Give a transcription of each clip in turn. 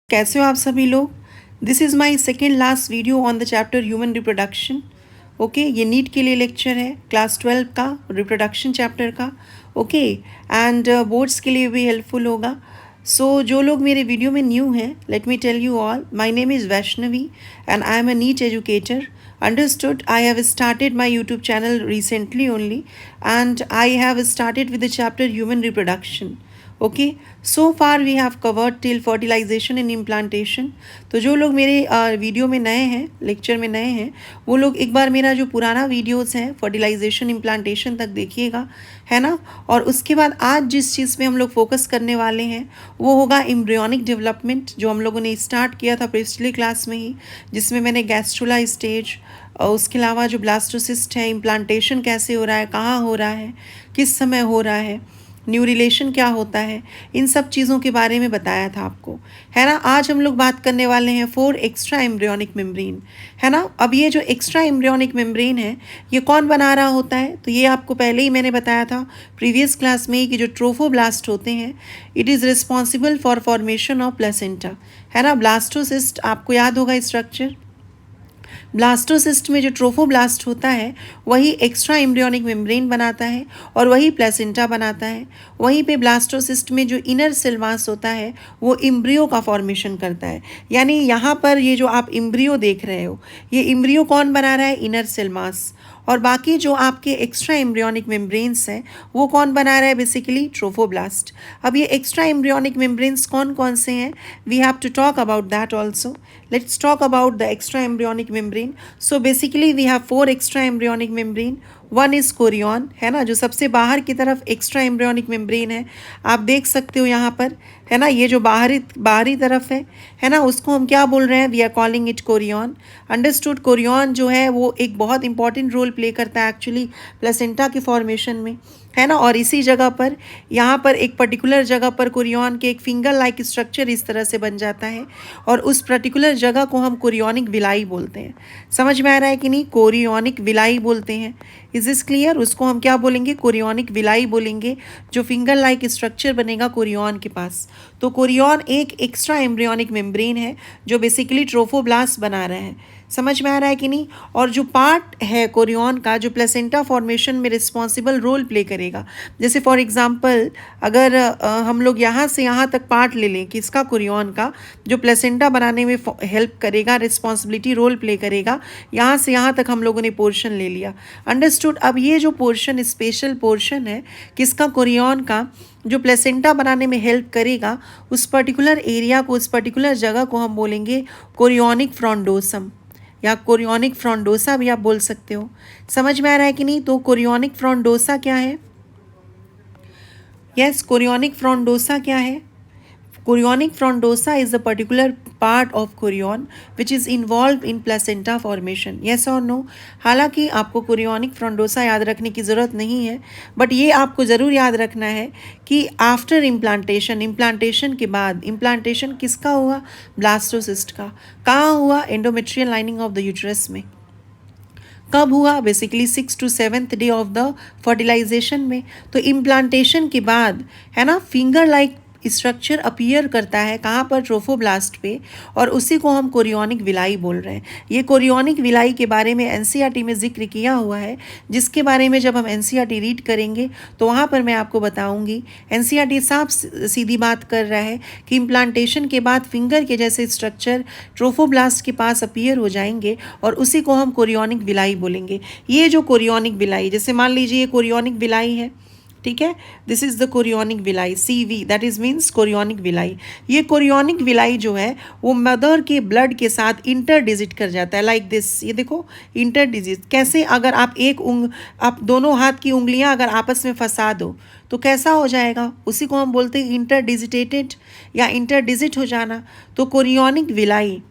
कैसे हो आप सभी लोग। This is my second last video on the chapter human reproduction. Okay, ये नीट के लिए लेक्चर है क्लास 12 का रिप्रोडक्शन चैप्टर का। ओके, एंड बोर्ड्स के लिए भी हेल्पफुल होगा। सो जो लोग मेरे वीडियो में न्यू हैं, let me tell you all, my name is Vaishnavi and I am a NEET educator. Understood. I have started my YouTube channel recently only, and I have started with the chapter human reproduction. Okay, so far we have covered till fertilisation and implantation. तो जो लोग मेरे video में नए हैं, lecture में नए हैं, वो लोग एक बार मेरा जो पुराना वीडियोस हैं फर्टिलाइजेशन इम्प्लांटेशन तक देखिएगा, है ना. और उसके बाद आज जिस चीज़ पे हम लोग फोकस करने वाले हैं वो होगा एम्ब्रियोनिक डेवलपमेंट, जो हम लोगों ने स्टार्ट किया था पिछली क्लास में ही, जिसमें मैंने गैस्ट्रुला स्टेज और उसके अलावा जो ब्लास्टोसिस्ट है, इम्प्लांटेशन कैसे हो रहा है, कहाँ हो रहा है, किस समय हो रहा है, न्यू रिलेशन क्या होता है, इन सब चीज़ों के बारे में बताया था आपको, है ना. आज हम लोग बात करने वाले हैं 4 एक्स्ट्रा एम्ब्रियोनिक मेम्ब्रेन, है ना. अब ये जो एक्स्ट्रा एम्ब्रियोनिक मेम्ब्रेन है ये कौन बना रहा होता है, तो ये आपको पहले ही मैंने बताया था प्रीवियस क्लास में ही कि जो ट्रोफोब्लास्ट होते हैं it is responsible for formation of placenta, है ना. ब्लास्टोसिस्ट आपको याद होगा स्ट्रक्चर. ब्लास्टोसिस्ट में जो ट्रोफोब्लास्ट होता है वही एक्स्ट्रा एम्ब्रियोनिक मेम्ब्रेन बनाता है और वही प्लेसेंटा बनाता है. वहीं पे ब्लास्टोसिस्ट में जो इनर सेल मास होता है वो इम्ब्रियो का फॉर्मेशन करता है. यानी यहाँ पर ये जो आप इम्ब्रियो देख रहे हो, ये इम्ब्रियो कौन बना रहा है, इनर सेल मास. और बाकी जो आपके एक्स्ट्रा एम्ब्रियोनिक मेम्ब्रेन्स हैं वो कौन बना रहा है, बेसिकली ट्रोफोब्लास्ट. अब ये एक्स्ट्रा एम्ब्रियोनिक मेम्ब्रेन्स कौन कौन से हैं, we have to talk about that also. Let's talk about the extra embryonic membrane. So basically we have 4 extra embryonic membrane. One is Korean, है ना, जो सबसे बाहर की तरफ एक्स्ट्रा एम्ब्रियोनिक मेम्ब्रेन है. आप देख सकते हो यहाँ पर, है ना, ये जो बाहरी तरफ है ना, उसको हम क्या बोल रहे हैं, we are calling it chorion. Understood. Chorion जो है वो एक बहुत इंपॉर्टेंट रोल प्ले करता है एक्चुअली प्लेसेंटा के फॉर्मेशन में, है ना. और इसी जगह पर, यहाँ पर एक पर्टिकुलर जगह पर कोरियन के एक फिंगर लाइक स्ट्रक्चर इस तरह से बन जाता है और उस पर्टिकुलर जगह को हम कोरियोनिक विलाई बोलते हैं. समझ में आ रहा है कि नहीं, कोरियोनिक विलाई बोलते हैं. Is this clear. उसको हम क्या बोलेंगे, कोरियोनिक विलाई बोलेंगे, जो फिंगर लाइक स्ट्रक्चर बनेगा कोरियन के पास. तो कोरियन एक एक्स्ट्रा एम्ब्रियोनिक मेम्ब्रेन है जो बेसिकली ट्रोफोब्लास्ट बना रहा है. समझ में आ रहा है कि नहीं. और जो पार्ट है कोरियन का जो प्लेसेंटा फॉर्मेशन में रिस्पॉन्सिबल रोल प्ले करेगा, जैसे फॉर एग्जांपल अगर हम लोग यहाँ से यहाँ तक पार्ट ले लें किसका, कोरियन का, जो प्लेसेंटा बनाने में हेल्प करेगा, रिस्पॉन्सिबिलिटी रोल प्ले करेगा, यहाँ से यहाँ तक हम लोगों ने पोर्शन ले लिया. अंडरस्टूड. अब ये जो पोर्शन स्पेशल पोर्शन है किसका, कोरियन का, जो प्लेसेंटा बनाने में हेल्प करेगा, उस पर्टिकुलर एरिया को, उस पर्टिकुलर जगह को हम बोलेंगे कोरियोनिक फ्रॉन्डोसम या कोरियोनिक फ्रॉन्डोसा भी आप बोल सकते हो. समझ में आ रहा है कि नहीं. तो कोरियोनिक फ्रॉन्डोसा क्या है, यस, कोरियोनिक फ्रॉन्डोसा क्या है. Chorionic frondosa is a particular part of chorion which is involved in placenta formation. Yes or no? हालांकि आपको कोरियोनिक फ्रॉन्डोसा याद रखने की ज़रूरत नहीं है, बट ये आपको ज़रूर याद रखना है कि आफ्टर इम्प्लांटेशन, इम्प्लांटेशन के बाद, इम्प्लांटेशन किसका हुआ, ब्लास्टोसिस्ट का. कहाँ हुआ, endometrial lining of the uterus में. कब हुआ, basically 6 to 7th day of the fertilisation में. तो इम्प्लांटेशन के बाद, है ना, फिंगर लाइक स्ट्रक्चर अपीयर करता है कहाँ पर, ट्रोफोब्लास्ट पे, और उसी को हम कोरियोनिक विलाई बोल रहे हैं. ये कोरियोनिक विलाई के बारे में एनसीईआरटी में जिक्र किया हुआ है, जिसके बारे में जब हम एनसीईआरटी रीड करेंगे तो वहाँ पर मैं आपको बताऊँगी. एनसीईआरटी साफ सीधी बात कर रहा है कि इम्प्लांटेशन के बाद फिंगर के जैसे स्ट्रक्चर ट्रोफोब्लास्ट के पास अपीयर हो जाएंगे और उसी को हम कोरियोनिक विलाई बोलेंगे. ये जो कोरियोनिक विलाई, जैसे मान लीजिए ये कोरियोनिक विलाई है, ठीक है, this is the chorionic villi, CV, that is means chorionic villi. ये कोरियोनिक विलाई जो है वो मदर के ब्लड के साथ इंटरडिजिट कर जाता है, लाइक दिस. ये देखो इंटरडिजिट कैसे, अगर आप दोनों हाथ की उंगलियां अगर आपस में फंसा दो तो कैसा हो जाएगा, उसी को हम बोलते हैं इंटरडिजिटेटेड या इंटरडिजिट हो जाना. तो कोरियोनिक विलाई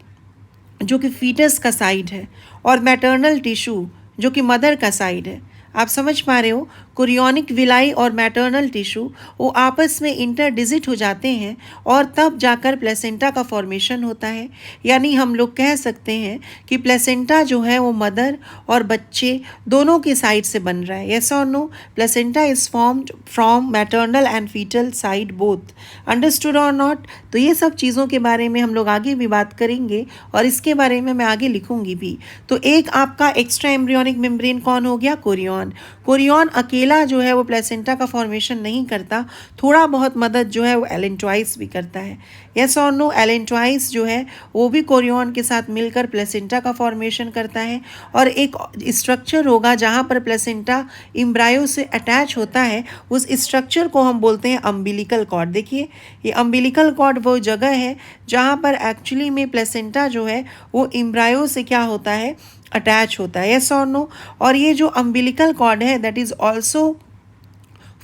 जो कि फीटस का साइड है और मैटरनल टिश्यू जो कि मदर का साइड है. आप समझ पा रहे हो, कोरियोनिक विलाई और मैटरनल टिश्यू वो आपस में इंटरडिजिट हो जाते हैं और तब जाकर प्लेसेंटा का फॉर्मेशन होता है। यानी हम लोग कह सकते हैं कि प्लेसेंटा जो है वो मदर और बच्चे दोनों के साइड से बन रहा है। यस और no? Placenta is formed from maternal and foetal side both. Understood और नॉट? तो ये सब चीज़ों के बारे में हम लोग आगे भी बात करेंगे और इसके बारे में मैं आगे लिखूंगी भी। तो एक आपका एक्स्ट्रा एम्ब्रियोनिक मेम्ब्रेन कौन हो गया? कोरियन। कोरियन अकेला जो है वो प्लेसेंटा का फॉर्मेशन नहीं करता, थोड़ा बहुत मदद जो है वो एलेंट्राइस भी करता है। यस और नो? एलेंट्राइस जो है वो भी कोरियन के साथ मिलकर प्लेसेंटा का फॉर्मेशन करता है। और एक स्ट्रक्चर होगा जहाँ पर प्लेसेंटा इम्ब्रायो से अटैच होता है, उस स्ट्रक्चर को हम बोलते हैं अम्बिलिकल कॉर्ड। देखिए ये अम्बिलिकल कॉर्ड वो जगह है जहाँ पर एक्चुअली में प्लेसेंटा जो है वो इम्ब्रायो से क्या होता है? अटैच होता है। यस और नो? और ये जो अम्बिलिकल कॉर्ड है that is also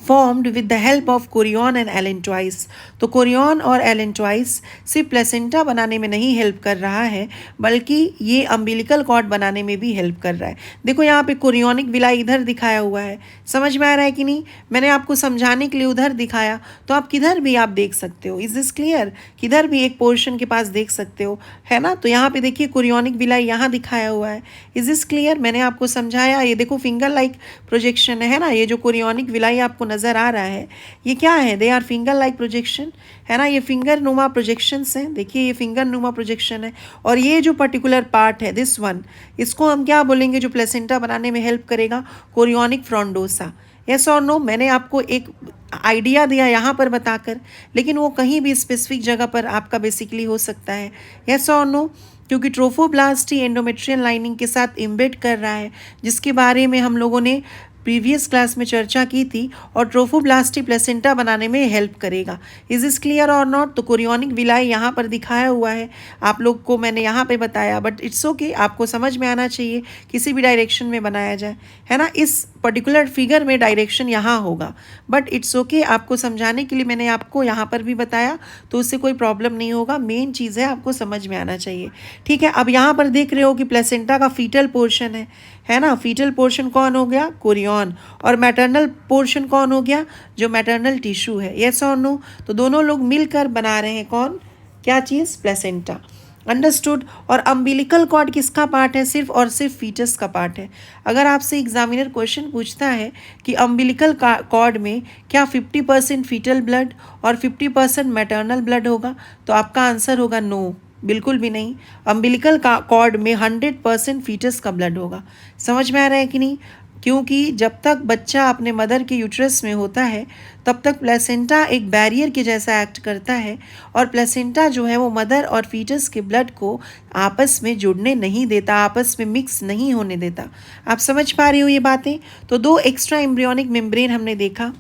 formed with the help of chorion and allantois. तो कोरियन और एलेंट्राइस सिर्फ प्लेसेंटा बनाने में नहीं हेल्प कर रहा है, बल्कि ये अम्बिलिकल कॉर्ड बनाने में भी हेल्प कर रहा है। देखो यहाँ पे कोरियोनिक विलाई इधर दिखाया हुआ है, समझ में आ रहा है कि नहीं? मैंने आपको समझाने के लिए उधर दिखाया, तो आप किधर भी आप देख सकते हो। Is this clear? किधर भी एक पोर्शन के पास देख सकते हो, है ना? तो यहाँ पे देखिए कोरियोनिक विलाई यहाँ दिखाया हुआ है। Is this clear? मैंने आपको समझाया। ये देखो फिंगर लाइक प्रोजेक्शन है ना, ये जो कोरियोनिक विलाई आपको नजर आ रहा है ये क्या है? They are finger like projection, है ना? ये फिंगर नुमा प्रोजेक्शंस हैं। देखिए ये फिंगर नुमा प्रोजेक्शन है। और ये जो पर्टिकुलर पार्ट है दिस वन, इसको हम क्या बोलेंगे जो प्लेसेंटा बनाने में हेल्प करेगा? कोरियोनिक फ्रोंडोसा। यस और नो? मैंने आपको एक आइडिया दिया यहाँ पर बताकर, लेकिन वो कहीं भी स्पेसिफिक जगह पर आपका बेसिकली हो सकता है। यस और नो? क्योंकि ट्रोफोब्लास्ट ही एंडोमेट्रियन लाइनिंग के साथ इम्बेड कर रहा है, जिसके बारे में हम लोगों ने प्रीवियस क्लास में चर्चा की थी, और ट्रोफोब्लास्टी प्लेसेंटा बनाने में हेल्प करेगा। इज इज क्लियर और नॉट? तो कोरियोनिक विलाई यहाँ पर दिखाया हुआ है, आप लोग को मैंने यहाँ पे बताया, बट इट्स ओके, आपको समझ में आना चाहिए किसी भी डायरेक्शन में बनाया जाए, है ना? इस पर्टिकुलर फिगर में डायरेक्शन यहाँ होगा, बट इट्स ओके, आपको समझाने के लिए मैंने आपको यहाँ पर भी बताया, तो उससे कोई प्रॉब्लम नहीं होगा। मेन चीज़ है आपको समझ में आना चाहिए, ठीक है? अब यहाँ पर देख रहे हो कि प्लेसेंटा का फीटल पोर्शन है ना? फीटल पोर्शन कौन हो गया? कोरियन। और मैटरनल पोर्शन कौन हो गया? जो मैटरनल टिश्यू है। यस और नो? तो दोनों लोग मिलकर बना रहे हैं कौन? क्या चीज़? प्लेसेंटा। अंडरस्टूड? और अम्बिलिकल कॉर्ड किसका पार्ट है? सिर्फ और सिर्फ फीटस का पार्ट है। अगर आपसे एग्जामिनर क्वेश्चन पूछता है कि अम्बिलिकल कॉर्ड में क्या 50% फीटल ब्लड और 50% मैटरनल ब्लड होगा, तो आपका आंसर होगा नो, बिल्कुल भी नहीं। अम्बिलिकल कॉर्ड में 100% फीटस का ब्लड होगा। समझ में आ रहा है कि नहीं? क्योंकि जब तक बच्चा अपने मदर के यूट्रस में होता है तब तक प्लेसेंटा एक बैरियर के जैसा एक्ट करता है, और प्लेसेंटा जो है वो मदर और फीटस के ब्लड को आपस में जुड़ने नहीं देता, आपस में मिक्स नहीं होने देता। आप समझ पा रहे हो ये बातें? तो दो एक्स्ट्रा एम्ब्रियोनिक मेम्ब्रेन हमने देखा।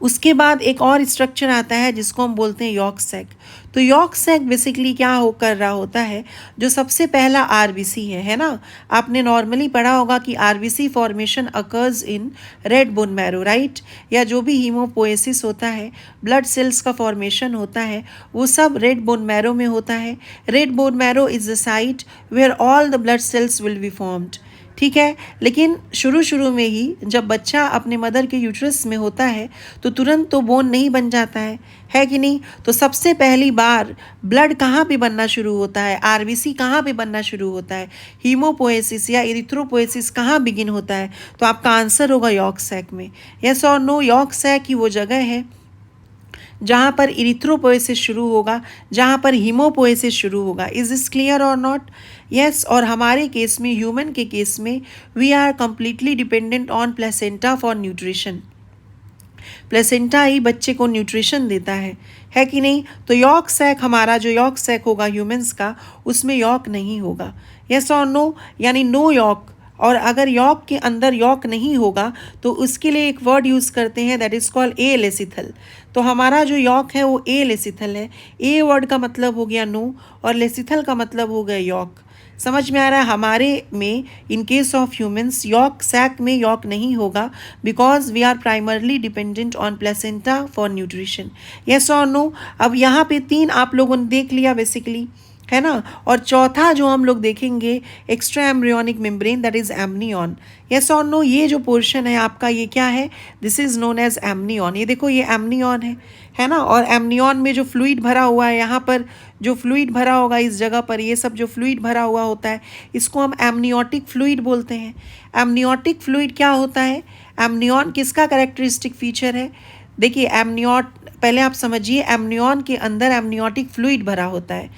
उसके बाद एक और स्ट्रक्चर आता है जिसको हम बोलते हैं यॉर्क सैक। तो यॉर्क सैक बेसिकली क्या कर रहा होता है? जो सबसे पहला आरबीसी है ना? आपने नॉर्मली पढ़ा होगा कि RBC formation occurs in red bone marrow, right? या जो भी हीमोपोएसिस होता है, ब्लड सेल्स का फॉर्मेशन होता है, वो सब रेड बोन मैरो में होता है। Red bone marrow is the site where all the blood cells will be formed, ठीक है? लेकिन शुरू में ही जब बच्चा अपने मदर के यूट्रस में होता है तो तुरंत तो बोन नहीं बन जाता है कि नहीं? तो सबसे पहली बार ब्लड कहाँ पे बनना शुरू होता है? आरबीसी कहाँ पे बनना शुरू होता है? हीमोपोएसिस या इरिथ्रोपोएसिस कहाँ बिगिन होता है? तो आपका आंसर होगा यॉर्क सैक में। यस और नो? यॉर्क सैक ही वो जगह है जहाँ पर इरिथ्रोपोएसिस शुरू होगा, जहाँ पर हीमोपोएसिस शुरू होगा। इज दिस क्लियर और नॉट? यस। और हमारे केस में, ह्यूमन के केस में, we are completely dependent on placenta for nutrition. Placenta ही बच्चे को न्यूट्रिशन देता है कि नहीं? तो यॉर्क सैक, हमारा जो यॉर्क सैक होगा ह्यूमंस का, उसमें यॉर्क नहीं होगा। यस और नो? यानी नो यॉर्क। और अगर यॉर्क के अंदर यॉर्क नहीं होगा तो उसके लिए एक वर्ड यूज़ करते हैं that is called a lecithal. तो हमारा जो यॉर्क है वो ए लेसिथल है। ए वर्ड का मतलब हो गया नो और लेसिथल का मतलब हो गया यॉर्क। समझ में आ रहा है? हमारे में in case of humans yolk sac में यॉर्क नहीं होगा because we are primarily dependent on placenta for nutrition. Yes और नो? अब यहाँ पे तीन आप लोगों ने देख लिया बेसिकली, है ना। और चौथा जो हम लोग देखेंगे extra embryonic membrane, that is amnion. Yes और नो, ये जो पोर्शन है आपका ये क्या है, this is known as amnion. ये देखो ये एमनियन है ना। और एमनियन में जो फ्लूइड भरा हुआ है, यहाँ पर जो फ्लूइड भरा होगा इस जगह पर, ये सब जो फ्लूइड भरा हुआ होता है इसको हम एमनियोटिक फ्लूइड बोलते हैं। एमनियोटिक फ्लूइड क्या होता है, एमनियन किसका कैरेक्टरिस्टिक फीचर है, देखिए एमनियोट, पहले आप समझिए एमनियन के अंदर एमनियोटिक फ्लूइड भरा होता है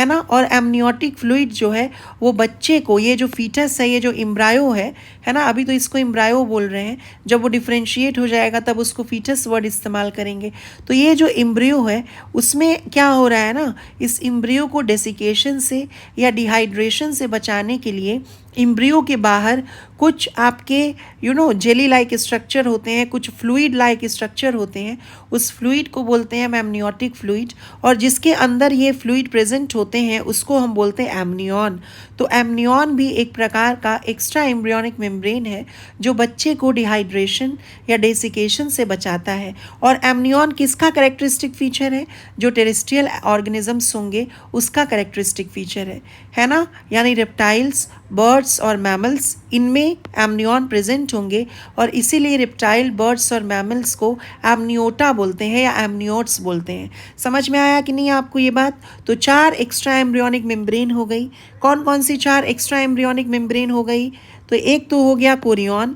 ना। और एमनियोटिक फ्लूइड जो है वो बच्चे को, ये जो फीटस है, ये जो इम्ब्रायो है ना, अभी तो इसको इम्ब्रायो बोल रहे हैं, जब वो डिफ्रेंशिएट हो जाएगा तब उसको फीटस वर्ड इस्तेमाल करेंगे। तो ये जो इम्ब्रियो है उसमें क्या हो रहा है ना, इस इम्ब्रियो को डेसिकेशन से या डिहाइड्रेशन से बचाने के लिए इम्ब्रियो के बाहर कुछ आपके जेली लाइक स्ट्रक्चर होते हैं, कुछ फ्लूइड लाइक स्ट्रक्चर होते हैं, उस फ्लूइड को बोलते हैं एमनियोटिक फ्लूइड। और जिसके अंदर ये फ्लूइड प्रेजेंट होते हैं उसको हम बोलते हैं एमनियन। तो एमनियन भी एक प्रकार का एक्स्ट्रा एम्ब्रियोनिक मेम्ब्रेन है जो बच्चे को डिहाइड्रेशन या डेसिकेशन से बचाता है। और एमनियन किसका कैरेक्टरिस्टिक फीचर है, जो टेरेस्ट्रियल ऑर्गेनिजम्स होंगे उसका कैरेक्टरिस्टिक फीचर है ना। यानी रेप्टाइल्स, बर्ड्स और मैमल्स, इनमें एमनियन प्रेजेंट होंगे और इसीलिए रेप्टाइल, बर्ड्स और मैमल्स को एमनियोटा बोलते हैं या एमनियोट्स बोलते हैं। समझ में आया कि नहीं आपको ये बात। तो 4 एक्स्ट्रा एम्ब्रियोनिक मेम्ब्रेन हो गई। कौन कौन सी 4 एक्स्ट्रा एम्ब्रियोनिक मेम्ब्रेन हो गई, तो एक तो हो गया कोरियन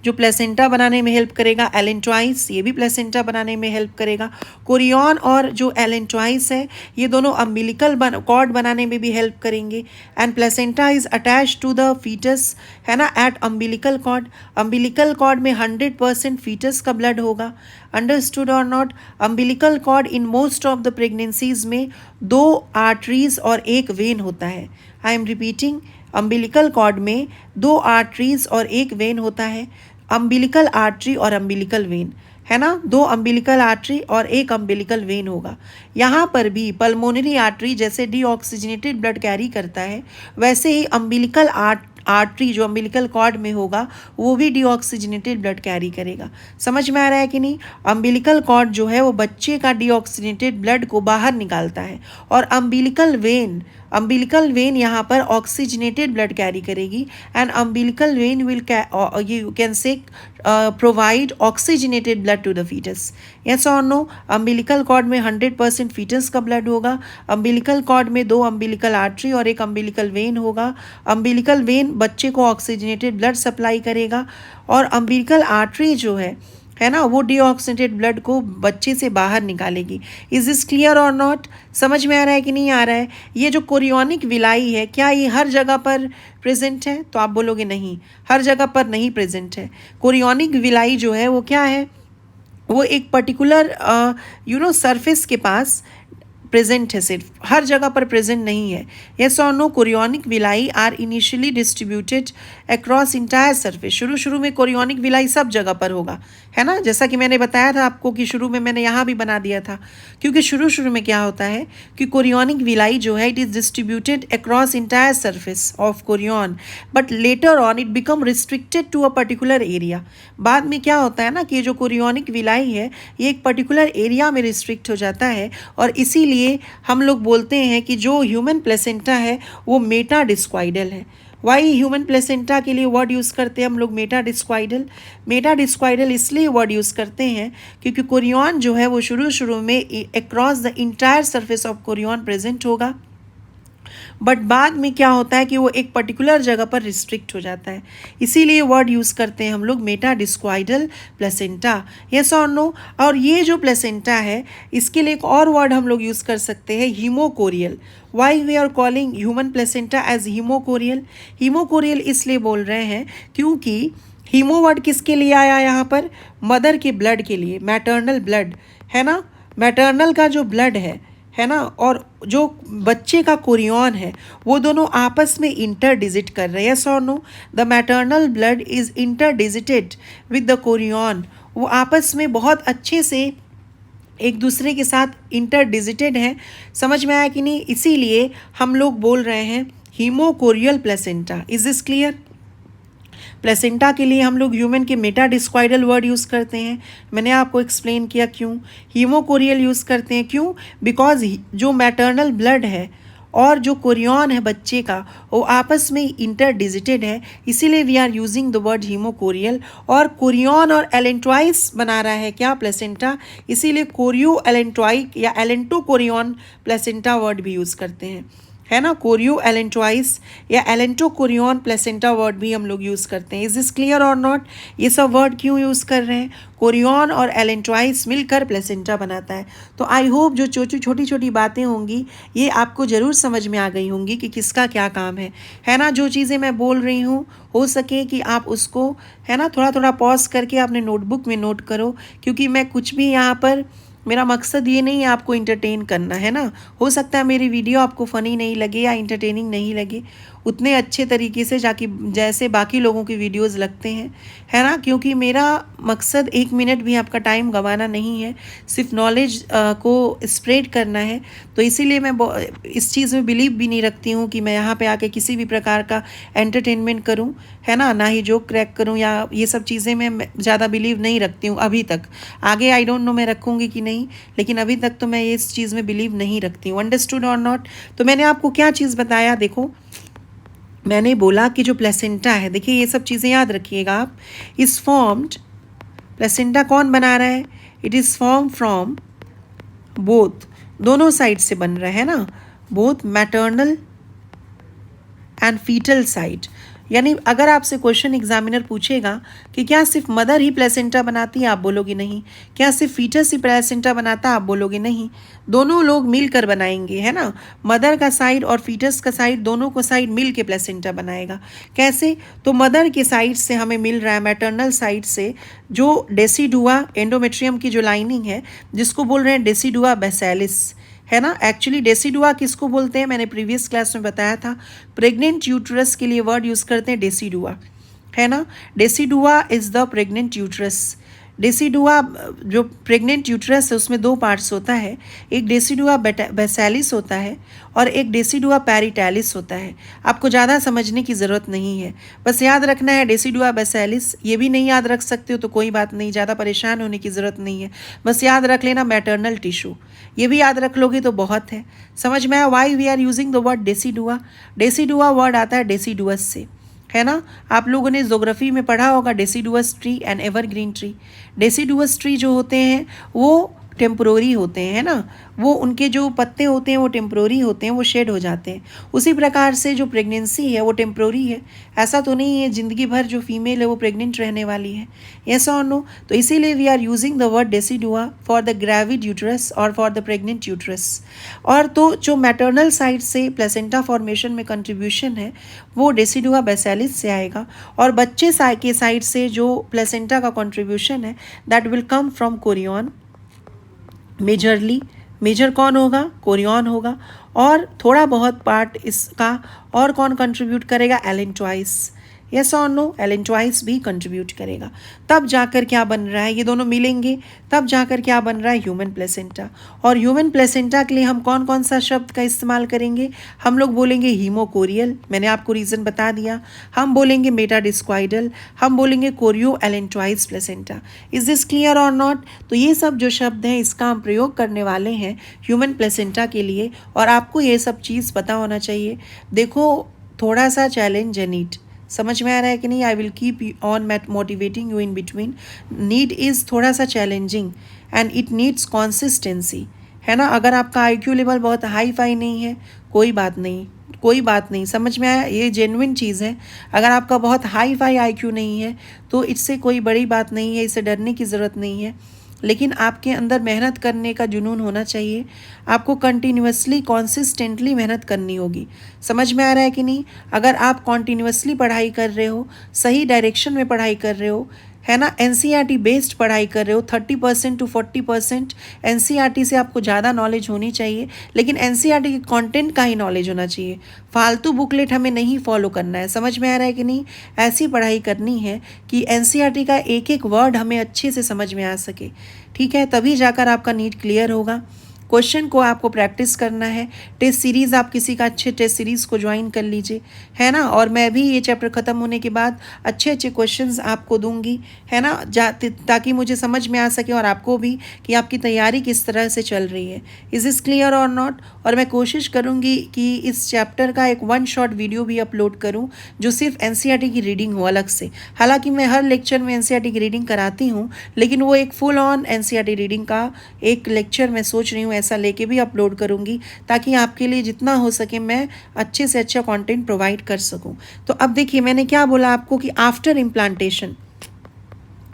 जो प्लेसेंटा बनाने में हेल्प करेगा, एलेंट्राइस ये भी प्लेसेंटा बनाने में हेल्प करेगा। कोरियन और जो एलेंट्राइस है ये दोनों अम्बिलिकल कॉर्ड बनाने में भी हेल्प करेंगे। And placenta is attach to the foetus, है ना, at umbilical cord. Umbilical cord में 100% फीटस का ब्लड होगा। अंडरस्टूड और not. Umbilical cord in most of the pregnancies में 2 आर्टरीज और 1 वेन होता है। I am repeating, umbilical cord में 2 आर्टरीज और 1 वेन होता है। अम्बिलिकल आर्टरी और अम्बिलिकल वेन, है ना, 2 अम्बिलिकल आर्टरी और 1 अम्बिलिकल वेन होगा। यहाँ पर भी पल्मोनरी आर्टरी जैसे डीऑक्सीजनेटेड ब्लड कैरी करता है, वैसे ही अम्बिलिकल आर्टरी जो अम्बिलिकल कॉर्ड में होगा वो भी डीऑक्सीजनेटेड ब्लड कैरी करेगा। समझ में आ रहा है कि नहीं। अम्बिलिकल कॉर्ड जो है वो बच्चे का डीऑक्सीजनेटेड ब्लड को बाहर निकालता है और अम्बिलिकल वेन यहाँ पर ऑक्सीजनेटेड ब्लड कैरी करेगी। And umbilical vein will you can say provide oxygenated blood to the foetus. Yes और नो। अम्बिलिकल कॉर्ड में 100% फीटस का ब्लड होगा। अम्बिलिकल कॉर्ड में 2 अम्बिलिकल आर्टरी और 1 अम्बिलिकल वेन होगा। अम्बिलिकल वेन बच्चे को ऑक्सीजनेटेड ब्लड सप्लाई करेगा और अम्बिलिकल आर्टरी जो है ना, वो डीऑक्सीजनेटेड ब्लड को बच्चे से बाहर निकालेगी। इज दिस क्लियर और नॉट। समझ में आ रहा है कि नहीं आ रहा है। ये जो कोरियोनिक विलाई है, क्या ये हर जगह पर प्रेजेंट है, तो आप बोलोगे नहीं, हर जगह पर नहीं प्रेजेंट है। कोरियोनिक विलाई जो है वो क्या है, वो एक पर्टिकुलर सरफेस के पास प्रेजेंट है, सिर्फ हर जगह पर प्रेजेंट नहीं है। यस और no. Chorionic villi are initially distributed across entire surface. शुरू में कोरियोनिक विलाई सब जगह पर होगा, है ना, जैसा कि मैंने बताया था आपको कि शुरू में मैंने यहाँ भी बना दिया था, क्योंकि शुरू में क्या होता है कि कोरियोनिक विलाई जो है it is distributed across entire surface of chorion, but later on it become restricted to a particular area. बाद में क्या होता है ना कि ये जो कोरियोनिक विलाई है ये एक पर्टिकुलर एरिया में रिस्ट्रिक्ट हो जाता है और इसीलिए हम लोग बोलते हैं कि जो ह्यूमन प्लेसेंटा है वो मेटाडिस्क्वाइडल है। वाई ह्यूमन प्लेसेंटा के लिए वर्ड यूज़ करते हैं हम लोग मेटाडिस्क्वाइडल इसलिए वर्ड यूज़ करते हैं क्योंकि कोरियन जो है वो शुरू में across the entire surface of Korean present होगा, बट बाद में क्या होता है कि वो एक पर्टिकुलर जगह पर रिस्ट्रिक्ट हो जाता है, इसीलिए वर्ड यूज़ करते हैं हम लोग मेटाडिस्क्वाइडल प्लेसेंटा। यस और नो। और ये जो प्लेसेंटा है इसके लिए एक और वर्ड हम लोग यूज़ कर सकते हैं, haemochorial. Why we are calling human placenta as haemochorial. Haemochorial इसलिए बोल रहे हैं क्योंकि हीमो वर्ड किसके लिए आया यहाँ पर, मदर के ब्लड के लिए, मैटरनल ब्लड, है ना, मैटरनल का जो ब्लड है ना, और जो बच्चे का कोरियन है वो दोनों आपस में इंटरडिजिट कर रहे हैं। यस और no. The maternal blood is interdigitated with the chorion. वो आपस में बहुत अच्छे से एक दूसरे के साथ इंटरडिजिटेड हैं। समझ में आया कि नहीं। इसीलिए हम लोग बोल रहे हैं haemochorial placenta. Is this clear. Placenta के लिए हम लोग ह्यूमन के मेटाडिस्क्वाइडल वर्ड यूज़ करते हैं। मैंने आपको एक्सप्लेन किया क्यों। हीमोकोरियल यूज़ करते हैं क्यों, बिकॉज जो मैटरनल ब्लड है और जो कोरियन है बच्चे का वो आपस में इंटर डिजिटेड है, इसीलिए we are using the word haemochorial. और कोरियन और एलेंट्रॉइस बना रहा है क्या प्लेसेंटा, इसीलिए कोरियो एलेंट्रॉइक या एलेंटोकोरियन प्लेसेंटा वर्ड भी यूज़ करते हैं, है ना। कोरियो एलेंट्रॉइस या एलेंटोकोरियन प्लेसेंटा वर्ड भी हम लोग यूज़ करते हैं। इज दिस क्लियर और नॉट। ये सब वर्ड क्यों यूज़ कर रहे हैं, कोरियन और एलेंट्रॉइस मिलकर प्लेसेंटा बनाता है। तो आई होप जो छोटी छोटी बातें होंगी ये आपको ज़रूर समझ में आ गई होंगी कि किसका क्या काम है ना। जो चीज़ें मैं बोल रही हूँ हो सके कि आप उसको, है ना, थोड़ा थोड़ा पॉज करके अपने नोटबुक में नोट करो, क्योंकि मैं कुछ भी यहाँ पर, मेरा मकसद ये नहीं है आपको इंटरटेन करना, है ना। हो सकता है मेरी वीडियो आपको फ़नी नहीं लगे या इंटरटेनिंग नहीं लगे उतने अच्छे तरीके से जाके जैसे बाकी लोगों की वीडियोस लगते हैं, है ना। क्योंकि मेरा मकसद 1 मिनट भी आपका टाइम गंवाना नहीं है, सिर्फ नॉलेज को स्प्रेड करना है। तो इसीलिए मैं इस चीज़ में बिलीव भी नहीं रखती हूँ कि मैं यहाँ पे आके किसी भी प्रकार का एंटरटेनमेंट करूँ, है ना, ना ही जोक क्रैक करूँ, या ये सब चीज़ें मैं ज़्यादा बिलीव नहीं रखती हूँ अभी तक। आगे आई डोंट नो मैं रखूँगी कि नहीं, लेकिन अभी तक तो मैं इस चीज़ में बिलीव नहीं रखती हूँ। अंडरस्टूड और नॉट। तो मैंने आपको क्या चीज़ बताया, देखो मैंने बोला कि जो प्लेसेंटा है, देखिए ये सब चीज़ें याद रखिएगा आप, इज़ फॉर्म्ड, प्लेसेंटा कौन बना रहा है, it is form from both, दोनों साइड से बन रहा है ना, both maternal and foetal side. यानी अगर आपसे क्वेश्चन एग्जामिनर पूछेगा कि क्या सिर्फ मदर ही प्लेसेंटा बनाती है, आप बोलोगे नहीं। क्या सिर्फ फीटस ही प्लेसेंटा बनाता है, आप बोलोगे नहीं। दोनों लोग मिलकर बनाएंगे, है ना। मदर का साइड और फीटस का साइड, दोनों को साइड मिल के प्लेसेंटा बनाएगा। कैसे, तो मदर के साइड से हमें मिल रहा है, मैटरनल साइड से, जो डेसिडुआ एंडोमेट्रियम की जो लाइनिंग है जिसको बोल रहे हैं डेसिडुआ बेसिलिस, है ना। एक्चुअली डेसिडुआ किसको बोलते हैं, मैंने प्रीवियस क्लास में बताया था, प्रेग्नेंट यूट्रस के लिए वर्ड यूज़ करते हैं डेसिडुआ, है ना। Decidua is the pregnant uterus. Decidua जो प्रेग्नेंट यूट्रस है उसमें 2 पार्ट्स होता है, एक डेसिडुआ बेसिलिस होता है और एक डेसिडुआ पैरिटैलिस होता है। आपको ज़्यादा समझने की ज़रूरत नहीं है, बस याद रखना है डेसिडुआ बेसिलिस। ये भी नहीं याद रख सकते हो तो कोई बात नहीं, ज़्यादा परेशान होने की ज़रूरत नहीं है, बस याद रख लेना मैटरनल टिश्यू, ये भी याद रख लोगे तो बहुत है। समझ में आया why we are using the word decidua. Decidua word आता है डेसिडुअस से, है ना। आप लोगों ने ज्योग्राफी में पढ़ा होगा deciduous tree and evergreen tree. Deciduous tree जो होते हैं वो टेम्प्रोरी होते हैं, है ना, वो उनके जो पत्ते होते हैं वो टेम्प्रोरी होते हैं, वो शेड हो जाते हैं। उसी प्रकार से जो प्रेगनेंसी है वो टेम्प्रोरी है, ऐसा तो नहीं है ज़िंदगी भर जो फीमेल है वो प्रेग्नेंट रहने वाली है, यस और नो। तो इसीलिए we are using the word decidua for the gravid uterus और फॉर द प्रेग्नेंट यूट्रस। और तो जो मैटरनल साइड से प्लेसेंटा फॉर्मेशन में कंट्रीब्यूशन है वो डेसिडुआ बेसिलिस से आएगा, और बच्चे के साइड से जो प्लेसेंटा का कंट्रीब्यूशन है that will come from chorion majorly. Major कौन होगा, कोरियन होगा, और थोड़ा बहुत पार्ट इसका और कौन कंट्रीब्यूट करेगा, एलेंट्रॉइस, यस और नो, एलेंट्रॉइस भी कंट्रीब्यूट करेगा। तब जाकर क्या बन रहा है, ये दोनों मिलेंगे तब जाकर क्या बन रहा है, ह्यूमन प्लेसेंटा। और ह्यूमन प्लेसेंटा के लिए हम कौन कौन सा शब्द का इस्तेमाल करेंगे, हम लोग बोलेंगे हीमोकोरियल, मैंने आपको रीज़न बता दिया। हम बोलेंगे मेटाडिस्क्वाइडल, हम बोलेंगे chorio allantois placenta. Is this clear और नॉट। तो ये सब जो शब्द हैं इसका हम प्रयोग करने वाले हैं ह्यूमन प्लेसेंटा के लिए, और आपको ये सब चीज़ पता होना चाहिए। देखो थोड़ा सा चैलेंज है नीट, समझ में आ रहा है कि नहीं। I will keep on motivating you in between. NEET is थोड़ा सा challenging and it needs consistency, है ना। अगर आपका IQ लेवल बहुत हाई फाई नहीं है कोई बात नहीं, कोई बात नहीं, समझ में आया, ये जेन्युइन चीज़ है। अगर आपका बहुत हाई फाई IQ नहीं है तो इससे कोई बड़ी बात नहीं है, इससे डरने की ज़रूरत नहीं है, लेकिन आपके अंदर मेहनत करने का जुनून होना चाहिए। आपको कंटिन्यूसली कॉन्सिस्टेंटली मेहनत करनी होगी, समझ में आ रहा है कि नहीं। अगर आप कॉन्टिन्यूसली पढ़ाई कर रहे हो, सही डायरेक्शन में पढ़ाई कर रहे हो, है ना, NCERT बेस्ड पढ़ाई कर रहे हो, 30% to 40% NCERT से आपको ज़्यादा नॉलेज होनी चाहिए, लेकिन NCERT के कंटेंट का ही नॉलेज होना चाहिए। फालतू बुकलेट हमें नहीं फॉलो करना है, समझ में आ रहा है कि नहीं। ऐसी पढ़ाई करनी है कि NCERT का एक एक वर्ड हमें अच्छे से समझ में आ सके, ठीक है, तभी जाकर आपका नीट क्लियर होगा। क्वेश्चन को आपको प्रैक्टिस करना है। टेस्ट सीरीज़ आप किसी का अच्छे टेस्ट सीरीज़ को ज्वाइन कर लीजिए, है ना। और मैं भी ये चैप्टर ख़त्म होने के बाद अच्छे अच्छे क्वेश्चंस आपको दूंगी, है ना, ताकि मुझे समझ में आ सके और आपको भी कि आपकी तैयारी किस तरह से चल रही है। इज़ इज़ क्लियर और नॉट। और मैं कोशिश करूँगी कि इस चैप्टर का एक 1 शॉर्ट वीडियो भी अपलोड करूँ जो सिर्फ एनसीईआरटी की रीडिंग हो अलग से। हालांकि मैं हर लेक्चर में एनसीईआरटी की रीडिंग कराती हूँ, लेकिन वो एक फुल ऑन एनसीईआरटी रीडिंग का एक लेक्चर मैं सोच रही हूँ ऐसा लेके भी अपलोड करूँगी, ताकि आपके लिए जितना हो सके मैं अच्छे से अच्छा कंटेंट प्रोवाइड कर सकूँ। तो अब देखिए मैंने क्या बोला आपको कि आफ्टर इम्प्लांटेशन,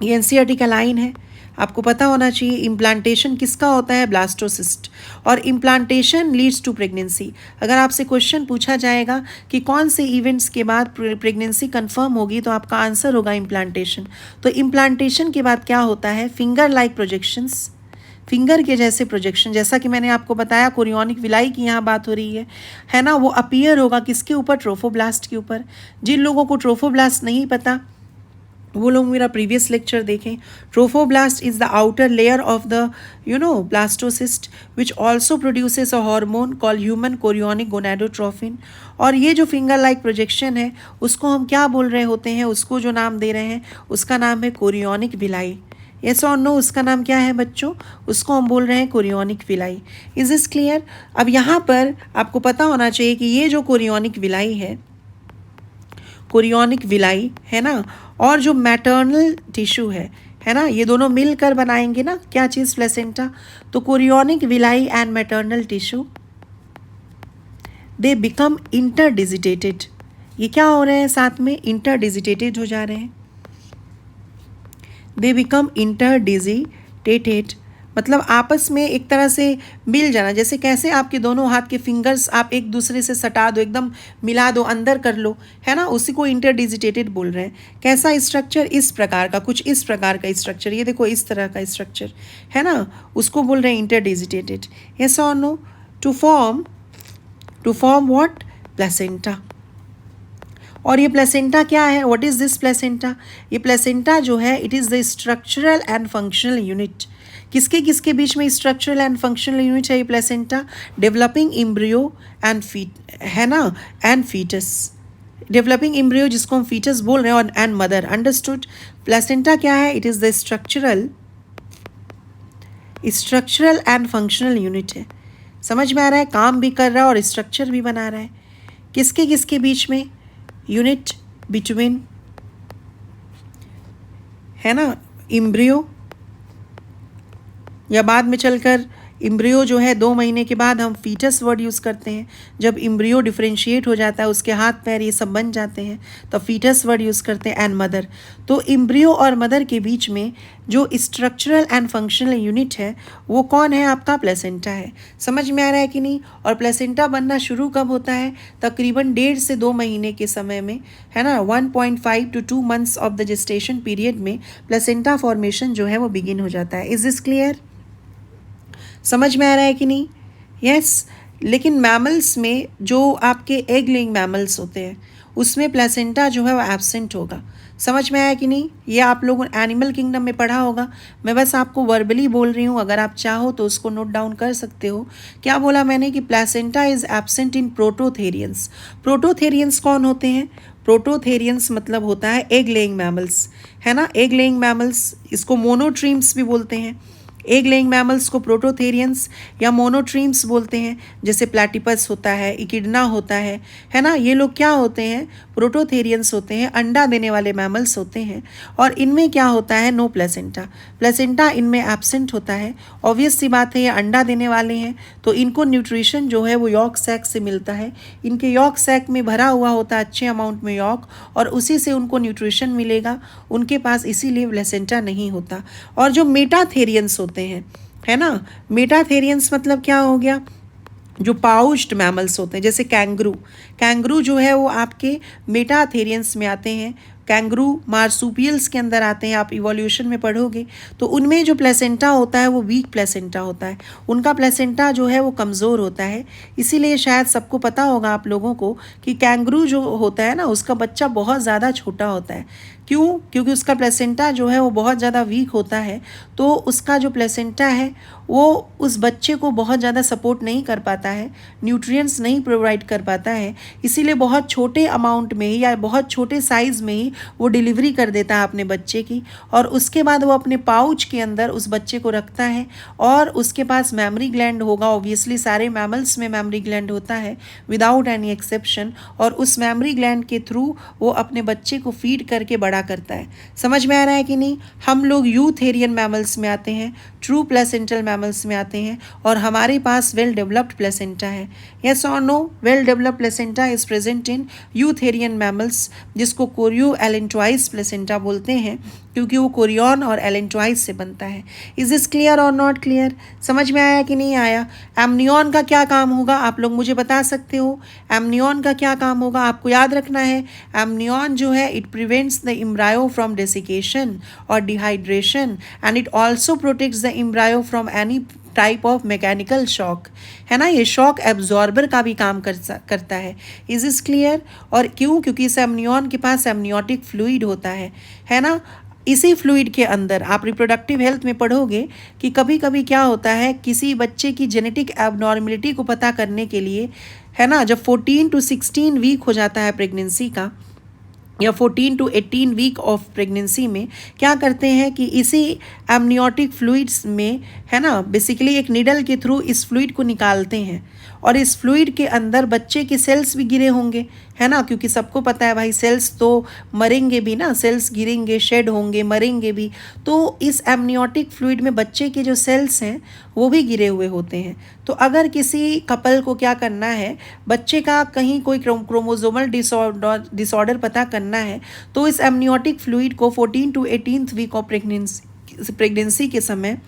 ये एनसीईआरटी का लाइन है, आपको पता होना चाहिए। इम्प्लांटेशन किसका होता है? ब्लास्टोसिस्ट। और इम्प्लांटेशन लीड्स टू प्रेगनेंसी। अगर आपसे क्वेश्चन पूछा जाएगा कि कौन से इवेंट्स के बाद प्रेगनेंसी कंफर्म होगी, तो आपका आंसर होगा इम्प्लांटेशन। तो इम्प्लांटेशन के बाद क्या होता है? फिंगर लाइक प्रोजेक्शंस, फिंगर के जैसे प्रोजेक्शन, जैसा कि मैंने आपको बताया कोरियोनिक विलाई की यहाँ बात हो रही है ना। वो अपीयर होगा किसके ऊपर? ट्रोफोब्लास्ट के ऊपर। जिन लोगों को ट्रोफोब्लास्ट नहीं पता वो लोग मेरा प्रीवियस लेक्चर देखें। Trophoblast is the outer layer of the blastocyst which also produces a hormone call human chorionic gonadotrophin. और ये जो फिंगर लाइक प्रोजेक्शन है उसको हम क्या बोल रहे होते हैं? उसको जो नाम दे रहे हैं उसका नाम है कोरियोनिक विलाई। यस और नो, उसका नाम क्या है बच्चों? उसको हम बोल रहे हैं chorionic villi. Is is clear? अब यहाँ पर आपको पता होना चाहिए कि ये जो कोरियोनिक विलाई है, कोरियोनिक विलाई है ना, और जो मैटरनल टिश्यू है ना, ये दोनों मिलकर बनाएंगे ना क्या चीज़? प्लेसेंटा। तो chorionic villi and maternal tissue they become interdigitated. ये क्या हो रहे हैं? साथ में इंटरडिजिटेटेड हो जा रहे हैं। दे बिकम इंटरडिजिटेटेड मतलब आपस में एक तरह से मिल जाना। जैसे कैसे आपके दोनों हाथ के फिंगर्स आप एक दूसरे से सटा दो, एकदम मिला दो, अंदर कर लो, है ना, उसी को इंटरडिजिटेटेड बोल रहे हैं। कैसा स्ट्रक्चर? इस प्रकार का, कुछ इस प्रकार का स्ट्रक्चर, ये देखो इस तरह का स्ट्रक्चर है ना, उसको बोल रहे हैं इंटरडिजिटेटेड। यस और no? To form what? Placenta. और ये प्लेसेंटा क्या है? What is this placenta? ये प्लेसेंटा जो है it is the structural and functional unit. किसके किसके बीच में स्ट्रक्चरल एंड फंक्शनल यूनिट है ये प्लेसेंटा? डेवलपिंग एम्ब्रियो एंड है ना, एंड फीटस। डेवलपिंग एम्ब्रियो जिसको हम फीटस बोल रहे हैं, और एंड मदर। अंडरस्टूड? प्लेसेंटा क्या है? It is the structural and functional unit है। समझ में आ रहा है? काम भी कर रहा है और स्ट्रक्चर भी बना रहा है। किसके किसके बीच में? यूनिट बिटवीन, है ना, एम्ब्रियो, या बाद में चलकर एम्ब्रियो जो है 2 महीने के बाद हम फीटस वर्ड यूज़ करते हैं। जब एम्ब्रियो डिफरेंशिएट हो जाता है, उसके हाथ पैर ये सब बन जाते हैं, तो फीटस वर्ड यूज़ करते हैं। And mother. तो एम्ब्रियो और मदर के बीच में जो स्ट्रक्चरल एंड फंक्शनल यूनिट है वो कौन है? आपका प्लेसेंटा है। समझ में आ रहा है कि नहीं? और प्लेसेंटा बनना शुरू कब होता है? तकरीबन 1.5 से 2 महीने के समय में, है ना। 1.5 to 2 months of the gestation period में प्लेसेंटा फॉर्मेशन जो है वो बिगिन हो जाता है। Is this clear? समझ में आ रहा है कि नहीं? यस। लेकिन मैमल्स में जो आपके एग लेइंग मैमल्स होते हैं उसमें प्लेसेंटा जो है वो एब्सेंट होगा। समझ में आया कि नहीं? ये आप लोगों ने एनिमल किंगडम में पढ़ा होगा। मैं बस आपको वर्बली बोल रही हूँ, अगर आप चाहो तो उसको नोट डाउन कर सकते हो। क्या बोला मैंने? कि placenta is absent in prototherians. Prototherians कौन होते हैं? प्रोटोथेरियंस मतलब होता है एग लेइंग मैमल्स, है ना। एग लेइंग मैमल्स, इसको मोनोट्रीम्स भी बोलते हैं। एग लेइंग मैमल्स को प्रोटोथेरियंस या मोनोट्रीम्स बोलते हैं। जैसे प्लैटिपस होता है, इकिडना होता है ना। ये लोग क्या होते हैं? प्रोटोथेरियंस होते हैं, अंडा देने वाले मैमल्स होते हैं। और इनमें क्या होता है? No placenta. प्लेसेंटा इनमें एब्सेंट होता है। ऑब्वियस सी बात है, ये अंडा देने वाले हैं तो इनको न्यूट्रिशन जो है वो यॉक सैक से मिलता है। इनके यॉक सैक में भरा हुआ होता है अच्छे अमाउंट में यॉक, और उसी से उनको न्यूट्रिशन मिलेगा उनके पास, इसीलिए प्लेसेंटा नहीं होता। और जो मेटाथेरियंस होते हैं, है ना, मेटाथेरियंस मतलब क्या हो गया? जो पाउच्ड मैमल्स होते हैं, जैसे कैंगरू जो है वो आपके मेटाथेरियंस में आते हैं। कैंगरू मार्सूपियल्स के अंदर आते हैं। आप इवोल्यूशन में पढ़ोगे तो उनमें जो प्लेसेंटा होता है वो वीक प्लेसेंटा होता है। उनका प्लेसेंटा जो है वो कमज़ोर होता है। इसीलिए शायद सबको पता होगा आप लोगों को कि कैंगरू जो होता है ना उसका बच्चा बहुत ज़्यादा छोटा होता है। क्यों? क्योंकि उसका प्लेसेंटा जो है वो बहुत ज़्यादा वीक होता है, तो उसका जो प्लेसेंटा है वो उस बच्चे को बहुत ज़्यादा सपोर्ट नहीं कर पाता है, न्यूट्रिएंट्स नहीं प्रोवाइड कर पाता है, इसीलिए बहुत छोटे अमाउंट में ही या बहुत छोटे साइज़ में ही वो डिलीवरी कर देता है अपने बच्चे की, और उसके बाद वो अपने पाउच के अंदर उस बच्चे को रखता है, और उसके पास मेमोरी ग्लैंड होगा। ऑब्वियसली सारे मैमल्स में मेमोरी ग्लैंड होता है विदाउट एनी एक्सेप्शन, और उस मेमोरी ग्लैंड के थ्रू वो अपने बच्चे को फीड करके बड़ा करता है। समझ में आ रहा है कि नहीं? हम लोग यूथेरियन मैमल्स में आते हैं, ट्रू प्लेसेंटल मैमल्स में आते हैं, और हमारे पास वेल डेवलप्ड प्लेसेंटा है। यस और no? Well developed placenta is present in eutherian mammals, जिसको कोरियो एलेंट्रॉइस प्लेसेंटा बोलते हैं, क्योंकि वो कोरियन और एलेंट्रॉइस से बनता है। इज दिस क्लियर और नॉट क्लियर? समझ में आया कि नहीं आया? एमनियन का क्या काम होगा, आप लोग मुझे बता सकते हो? एमनियन का क्या काम होगा? आपको याद रखना है, एमनियन जो है it prevents the embryo from desiccation और dehydration, and it also protects the embryo from any type of mechanical shock, है ना? ये शॉक एब्जॉर्बर का भी काम करता है। Is is clear? और क्यों? क्योंकि इस एमनियन के पास एमनियोटिक फ्लूइड होता है ना? इसी फ्लूइड के अंदर आप रिप्रोडक्टिव हेल्थ में पढ़ोगे कि कभी कभी क्या होता है, किसी बच्चे की जेनेटिक एबनॉर्मलिटी को पता करने के लिए, है ना, जब 14 to 16 वीक हो जाता है प्रेगनेंसी का, या 14 to 18 वीक ऑफ प्रेगनेंसी में क्या करते हैं कि इसी एमनियोटिक फ्लूइड्स में, है ना, बेसिकली एक निडल के थ्रू इस फ्लूइड को निकालते हैं, और इस फ्लूइड के अंदर बच्चे के सेल्स भी गिरे होंगे, है ना, क्योंकि सबको पता है भाई सेल्स तो मरेंगे भी ना, सेल्स गिरेंगे, शेड होंगे, मरेंगे भी, तो इस एमनियोटिक फ्लूइड में बच्चे के जो सेल्स हैं वो भी गिरे हुए होते हैं। तो अगर किसी कपल को क्या करना है, बच्चे का कहीं कोई क्रोमोसोमल डिसऑर्डर पता करना है, तो इस एमनियोटिक फ्लूइड को 14 to 18 वीक ऑफ प्रेगनेंसी के समय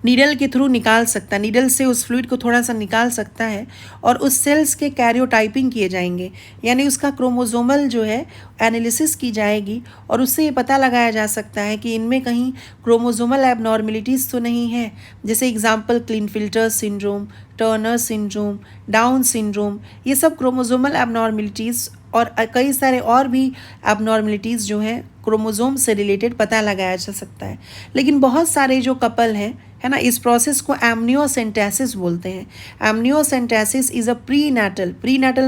नीडल के थ्रू निकाल सकता है, नीडल से उस फ्लूइड को थोड़ा सा निकाल सकता है, और उस सेल्स के कैरियोटाइपिंग किए जाएंगे, यानी उसका क्रोमोसोमल जो है एनालिसिस की जाएगी, और उससे ये पता लगाया जा सकता है कि इनमें कहीं क्रोमोसोमल एबनॉर्मलिटीज़ तो नहीं है, जैसे example Klinefelter syndrome, Turner syndrome, Down syndrome, ये सब क्रोमोसोमल एबनॉर्मलिटीज़ और कई सारे और भी एबनॉर्मलिटीज़ जो हैं क्रोमोसोम से रिलेटेड पता लगाया जा सकता है। लेकिन बहुत सारे जो कपल हैं, है ना, इस प्रोसेस को एमनियोसेंटेसिस बोलते हैं। एमनियोसेंटेसिस इज़ अ प्री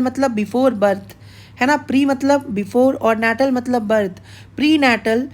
मतलब बिफोर बर्थ, है ना, प्री मतलब बिफोर और नाटल मतलब बर्थ, प्री नाटल,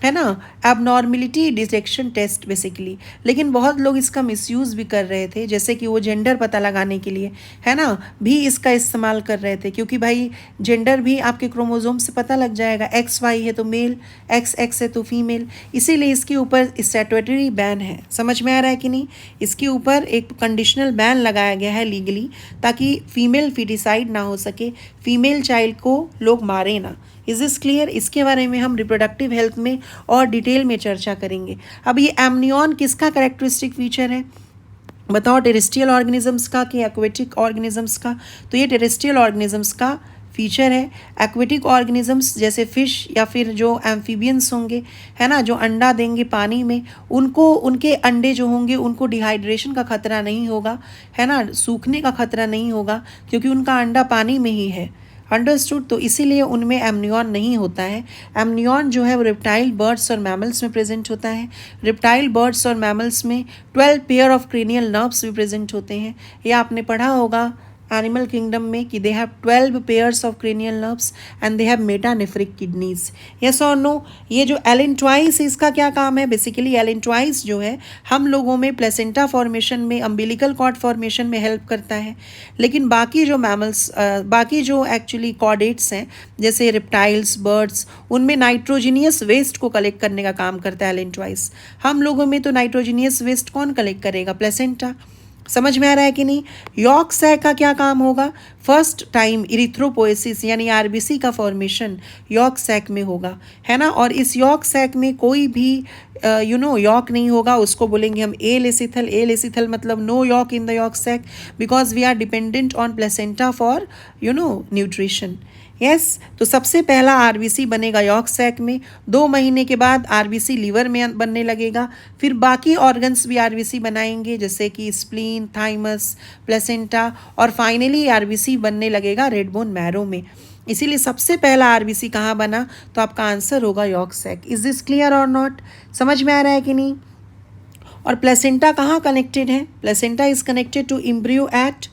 है ना, एबनॉर्मलिटी डिटेक्शन टेस्ट बेसिकली। लेकिन बहुत लोग इसका मिसयूज़ भी कर रहे थे, जैसे कि वो जेंडर पता लगाने के लिए, है ना, भी इसका इस्तेमाल कर रहे थे, क्योंकि भाई जेंडर भी आपके क्रोमोसोम से पता लग जाएगा, XY है तो मेल, XX है तो फीमेल, इसीलिए इसके ऊपर स्टैट्यूटरी बैन है। समझ में आ रहा है कि नहीं? इसके ऊपर एक कंडीशनल बैन लगाया गया है लीगली, ताकि फीमेल फिटिसाइड ना हो सके, फीमेल चाइल्ड को लोग मारे ना। Is this clear? इसके बारे में हम रिप्रोडक्टिव हेल्थ में और डिटेल में चर्चा करेंगे। अब ये एमनियन किसका कैरेक्टरिस्टिक फीचर है बताओ? टेरेस्ट्रियल ऑर्गेनिजम्स का कि एक्वेटिक ऑर्गेनिजम्स का? तो ये टेरेस्ट्रियल ऑर्गेनिजम्स का फीचर है। एक्वेटिक ऑर्गेनिजम्स जैसे फिश या फिर जो एम्फीबियंस होंगे, है ना, जो अंडा देंगे पानी में, उनको, उनके अंडे जो होंगे उनको डिहाइड्रेशन का खतरा नहीं होगा, है ना, सूखने का खतरा नहीं होगा, क्योंकि उनका अंडा पानी में ही है। अंडरस्टूड? तो इसीलिए उनमें एमनियन नहीं होता है। एमनियन जो है वो रेप्टाइल, बर्ड्स और मैमल्स में प्रेजेंट होता है। रेप्टाइल, बर्ड्स और मैमल्स में 12 पेयर ऑफ क्रेनियल नर्व्स भी प्रेजेंट होते हैं। ये आपने पढ़ा होगा एनिमल किंगडम में कि they have 12 pairs of cranial nerves and they have metanephric kidneys. Yes और नो? ये जो एलेंट्रॉइस, इसका क्या काम है? बेसिकली एलेंट्रॉइस जो है हम लोगों में प्लेसेंटा फॉर्मेशन में, अम्बिलिकल कॉर्ड फॉर्मेशन में हेल्प करता है। लेकिन बाकी जो मैमल्स, बाकी जो एक्चुअली कॉर्डेट्स हैं जैसे रेप्टाइल्स, बर्ड्स, उनमें नाइट्रोजिनियस वेस्ट को कलेक्ट करने का काम करता है एलेंट्रॉइस। हम लोगों में तो नाइट्रोजिनियस वेस्ट कौन कलेक्ट करेगा? प्लेसेंटा। समझ में आ रहा है कि नहीं? यॉर्क सैक का क्या काम होगा? फर्स्ट टाइम इरिथ्रोपोएसिस यानी आरबीसी का फॉर्मेशन यॉर्क सैक में होगा, है ना, और इस यॉर्क सैक में कोई भी यॉर्क नहीं होगा, उसको बोलेंगे हम एलेसिथल मतलब no yolk in the yolk sac, because we are dependent on placenta for nutrition. Yes, तो सबसे पहला आरबीसी बनेगा यॉर्क सैक में, 2 महीने के बाद आरबीसी लीवर में बनने लगेगा, फिर बाकी ऑर्गन्स भी आरबीसी बनाएंगे जैसे कि स्प्लीन, थाइमस, प्लेसेंटा, और फाइनली आरबीसी बनने लगेगा रेड बोन मैरो में। इसीलिए सबसे पहला आरबीसी कहाँ बना, तो आपका आंसर होगा yolk sac. Is this clear और नॉट? समझ में आ रहा है कि नहीं? और प्लेसेंटा कहाँ कनेक्टेड है? Placenta is connected to embryo at,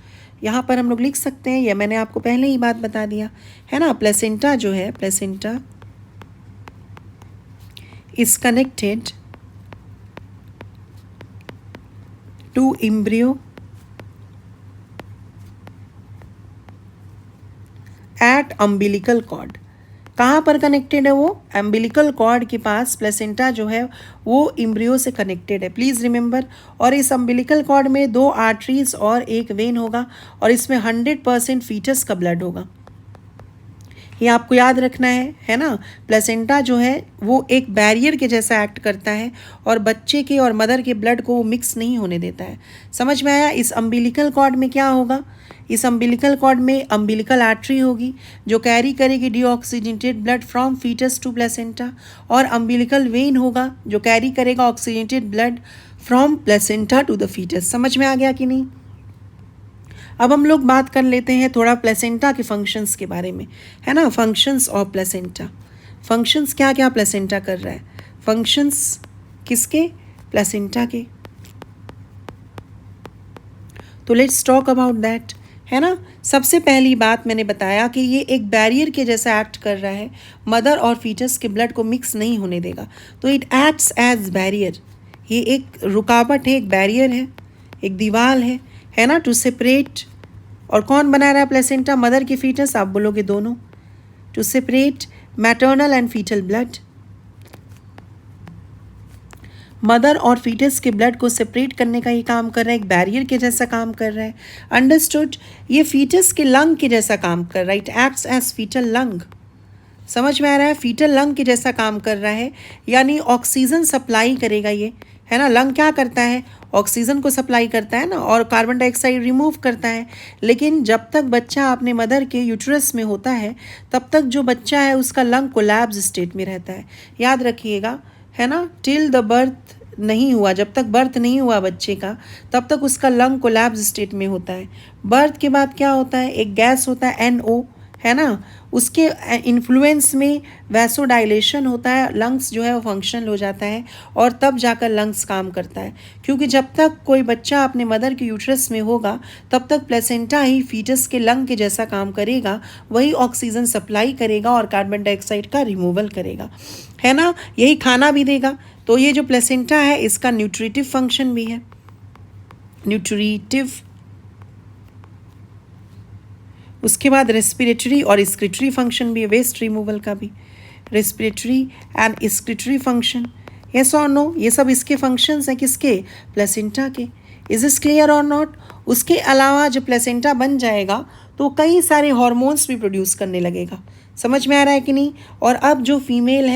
यहाँ पर हम लोग लिख सकते हैं, यह मैंने आपको पहले ही बात बता दिया है ना। प्लेसेंटा जो है, placenta is connected to embryo at umbilical cord. कहाँ पर कनेक्टेड है वो? अम्बिलिकल कॉर्ड के पास प्लेसेंटा जो है वो एम्ब्रियो से कनेक्टेड है, प्लीज़ रिमेंबर। और इस अम्बिलिकल कॉर्ड में 2 आर्टरीज और 1 वेन होगा, और इसमें 100% फीटस का ब्लड होगा। ये आपको याद रखना है ना। प्लेसेंटा जो है वो एक बैरियर के जैसा एक्ट करता है, और बच्चे के और मदर के ब्लड को वो मिक्स नहीं होने देता है। समझ में आया? इस अम्बिलिकल कॉर्ड में क्या होगा? इस अम्बिलिकल कॉर्ड में अम्बिलिकल आर्टरी होगी जो कैरी करेगी deoxygenated blood from foetus to placenta, और अम्बिलिकल वेन होगा जो कैरी करेगा oxygenated blood from placenta to the foetus. समझ में आ गया कि नहीं? अब हम लोग बात कर लेते हैं थोड़ा प्लेसेंटा के फंक्शंस के बारे में, है ना। फंक्शंस ऑफ प्लेसेंटा, फंक्शंस क्या क्या प्लेसेंटा कर रहा है? फंक्शंस किसके? प्लेसेंटा के। तो लेट्स टॉक अबाउट दैट, है ना। सबसे पहली बात मैंने बताया कि ये एक बैरियर के जैसा एक्ट कर रहा है, मदर और फीटस के ब्लड को मिक्स नहीं होने देगा, तो इट एक्ट्स एज बैरियर। ये एक रुकावट है, एक बैरियर है, एक दीवार है ना, टू सेपरेट। और कौन बना रहा है प्लेसेंटा? मदर की फीटस, आप बोलोगे दोनों। To separate maternal and foetal blood, mother और फीटस के ब्लड को सेपरेट करने का ये काम कर रहा है, एक बैरियर के जैसा काम कर रहा है। अंडरस्टूड? ये फीटस के लंग के जैसा काम कर रहा है, it acts as foetal lung. समझ में आ रहा है? फीटल लंग के जैसा काम कर रहा है, यानी ऑक्सीजन सप्लाई करेगा ये, है ना। लंग क्या करता है? ऑक्सीजन को सप्लाई करता है ना, और कार्बन डाइऑक्साइड रिमूव करता है। लेकिन जब तक बच्चा अपने मदर के यूट्रस में होता है, तब तक जो बच्चा है उसका लंग कोलैप्स स्टेट में रहता है। याद रखिएगा, है ना। टिल द बर्थ नहीं हुआ, जब तक बर्थ नहीं हुआ बच्चे का, तब तक उसका लंग कोलैप्स स्टेट में होता है। बर्थ के बाद क्या होता है? एक गैस होता है NO, है ना, उसके इन्फ्लुएंस में वैसोडाइलेशन होता है, लंग्स जो है वो फंक्शनल हो जाता है, और तब जाकर लंग्स काम करता है। क्योंकि जब तक कोई बच्चा अपने मदर के यूट्रस में होगा, तब तक प्लेसेंटा ही फीटस के लंग के जैसा काम करेगा, वही ऑक्सीजन सप्लाई करेगा और कार्बन डाइऑक्साइड का रिमूवल करेगा, है ना। यही खाना भी देगा। तो ये जो प्लेसेंटा है इसका न्यूट्रिटिव फंक्शन भी है, न्यूट्रिटिव। उसके बाद रेस्पिरेटरी और एक्सक्रीटरी फंक्शन भी है, वेस्ट रिमूवल का भी, respiratory and excretory function. Yes और नो? ये सब इसके फंक्शंस हैं, किसके? प्लेसेंटा के। इज दिस क्लियर और नॉट? उसके अलावा जब प्लेसेंटा बन जाएगा तो कई सारे हार्मोन्स भी प्रोड्यूस करने लगेगा। समझ में आ रहा है कि नहीं? और अब जो फीमेल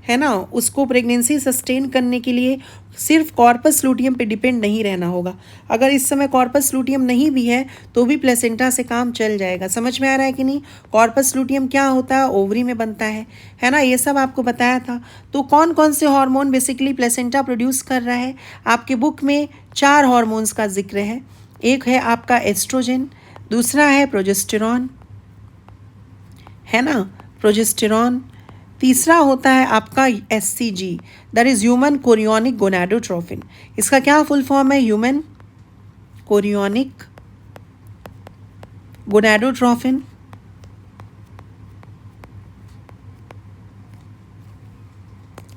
है ना, उसको प्रेगनेंसी सस्टेन करने के लिए सिर्फ कॉर्पस लूटियम पे डिपेंड नहीं रहना होगा। अगर इस समय कॉर्पस लूटियम नहीं भी है तो भी प्लेसेंटा से काम चल जाएगा। समझ में आ रहा है कि नहीं? कॉर्पस लूटियम क्या होता है? ओवरी में बनता है ना। ये सब आपको बताया था। तो कौन कौन से हार्मोन बेसिकली प्लेसेंटा प्रोड्यूस कर रहा है? आपके बुक में 4 हार्मोन्स का जिक्र है। एक है आपका एस्ट्रोजन, दूसरा है प्रोजेस्टेरॉन, है ना, प्रोजेस्टेरॉन। तीसरा होता है आपका SCG, that is human chorionic gonadotrophin. इसका क्या फुल फॉर्म है? Human chorionic gonadotrophin.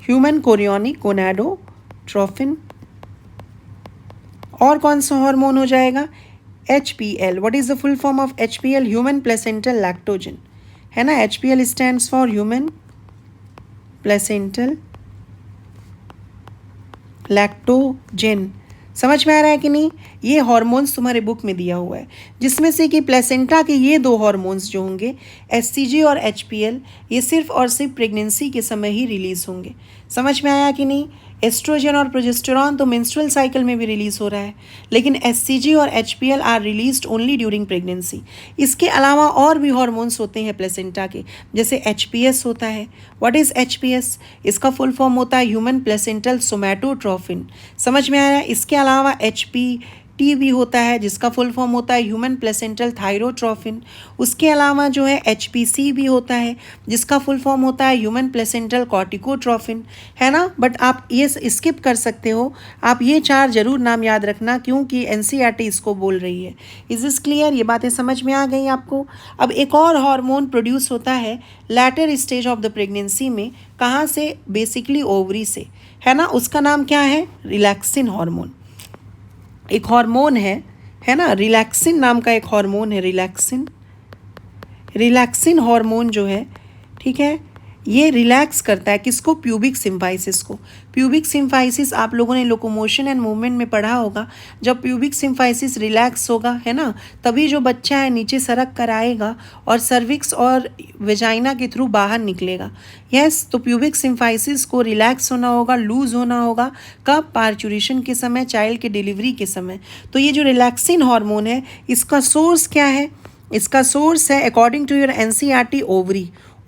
Human chorionic gonadotrophin. और कौन सा हार्मोन हो जाएगा? HPL। What is the full form of HPL? Human placental lactogen, है ना। HPL stands for human placental lactogen. समझ में आ रहा है कि नहीं? ये हार्मोन्स तुम्हारे बुक में दिया हुआ है, जिसमें से कि प्लेसेंटा के ये 2 हार्मोन्स जो होंगे SCG और HPL, ये सिर्फ और सिर्फ प्रेगनेंसी के समय ही रिलीज होंगे। समझ में आया कि नहीं? एस्ट्रोजन और प्रोजेस्टेरॉन तो मेंस्ट्रुअल साइकिल में भी रिलीज हो रहा है, लेकिन SCG और HPL are released only during pregnancy. इसके अलावा और भी हार्मोन्स होते हैं प्लेसेंटा के, जैसे HPS होता है। What is HPS? इसका फुल फॉर्म होता है ह्यूमन प्लेसेंटल सोमैटोट्रोफिन। समझ में आ रहा है? इसके अलावा भी होता है जिसका फुल फॉर्म होता है ह्यूमन प्लेसेंटल थायरोट्रॉफिन। उसके अलावा जो है HPC भी होता है जिसका फुल फॉर्म होता है ह्यूमन प्लेसेंटल कॉर्टिकोट्रॉफिन, है ना। बट आप ये स्किप कर सकते हो, आप ये 4 जरूर नाम याद रखना क्योंकि NCERT इसको बोल रही है। Is this clear? ये बातें समझ में आ गई आपको? अब एक और हार्मोन प्रोड्यूस होता है later stage of the pregnancy में, कहाँ से? बेसिकली ओवरी से, है ना। उसका नाम क्या है? Relaxin hormone. एक हार्मोन है ना, रिलैक्सिन नाम का एक हार्मोन है, रिलैक्सिन हार्मोन जो है, ठीक है, ये रिलैक्स करता है किसको? प्यूबिक सिम्फाइसिस को। प्यूबिक सिम्फाइसिस आप लोगों ने लोकोमोशन एंड मूवमेंट में पढ़ा होगा। जब प्यूबिक सिम्फाइसिस रिलैक्स होगा, है ना, तभी जो बच्चा है नीचे सरक कर आएगा और सर्विक्स और वेजाइना के थ्रू बाहर निकलेगा। यस, तो प्यूबिक सिम्फाइसिस को रिलैक्स होना होगा, लूज होना होगा। कब? पार्चुरेशन के समय, चाइल्ड के डिलीवरी के समय। तो ये जो रिलैक्सिन हार्मोन है, इसका सोर्स क्या है? इसका सोर्स है according to your NCERT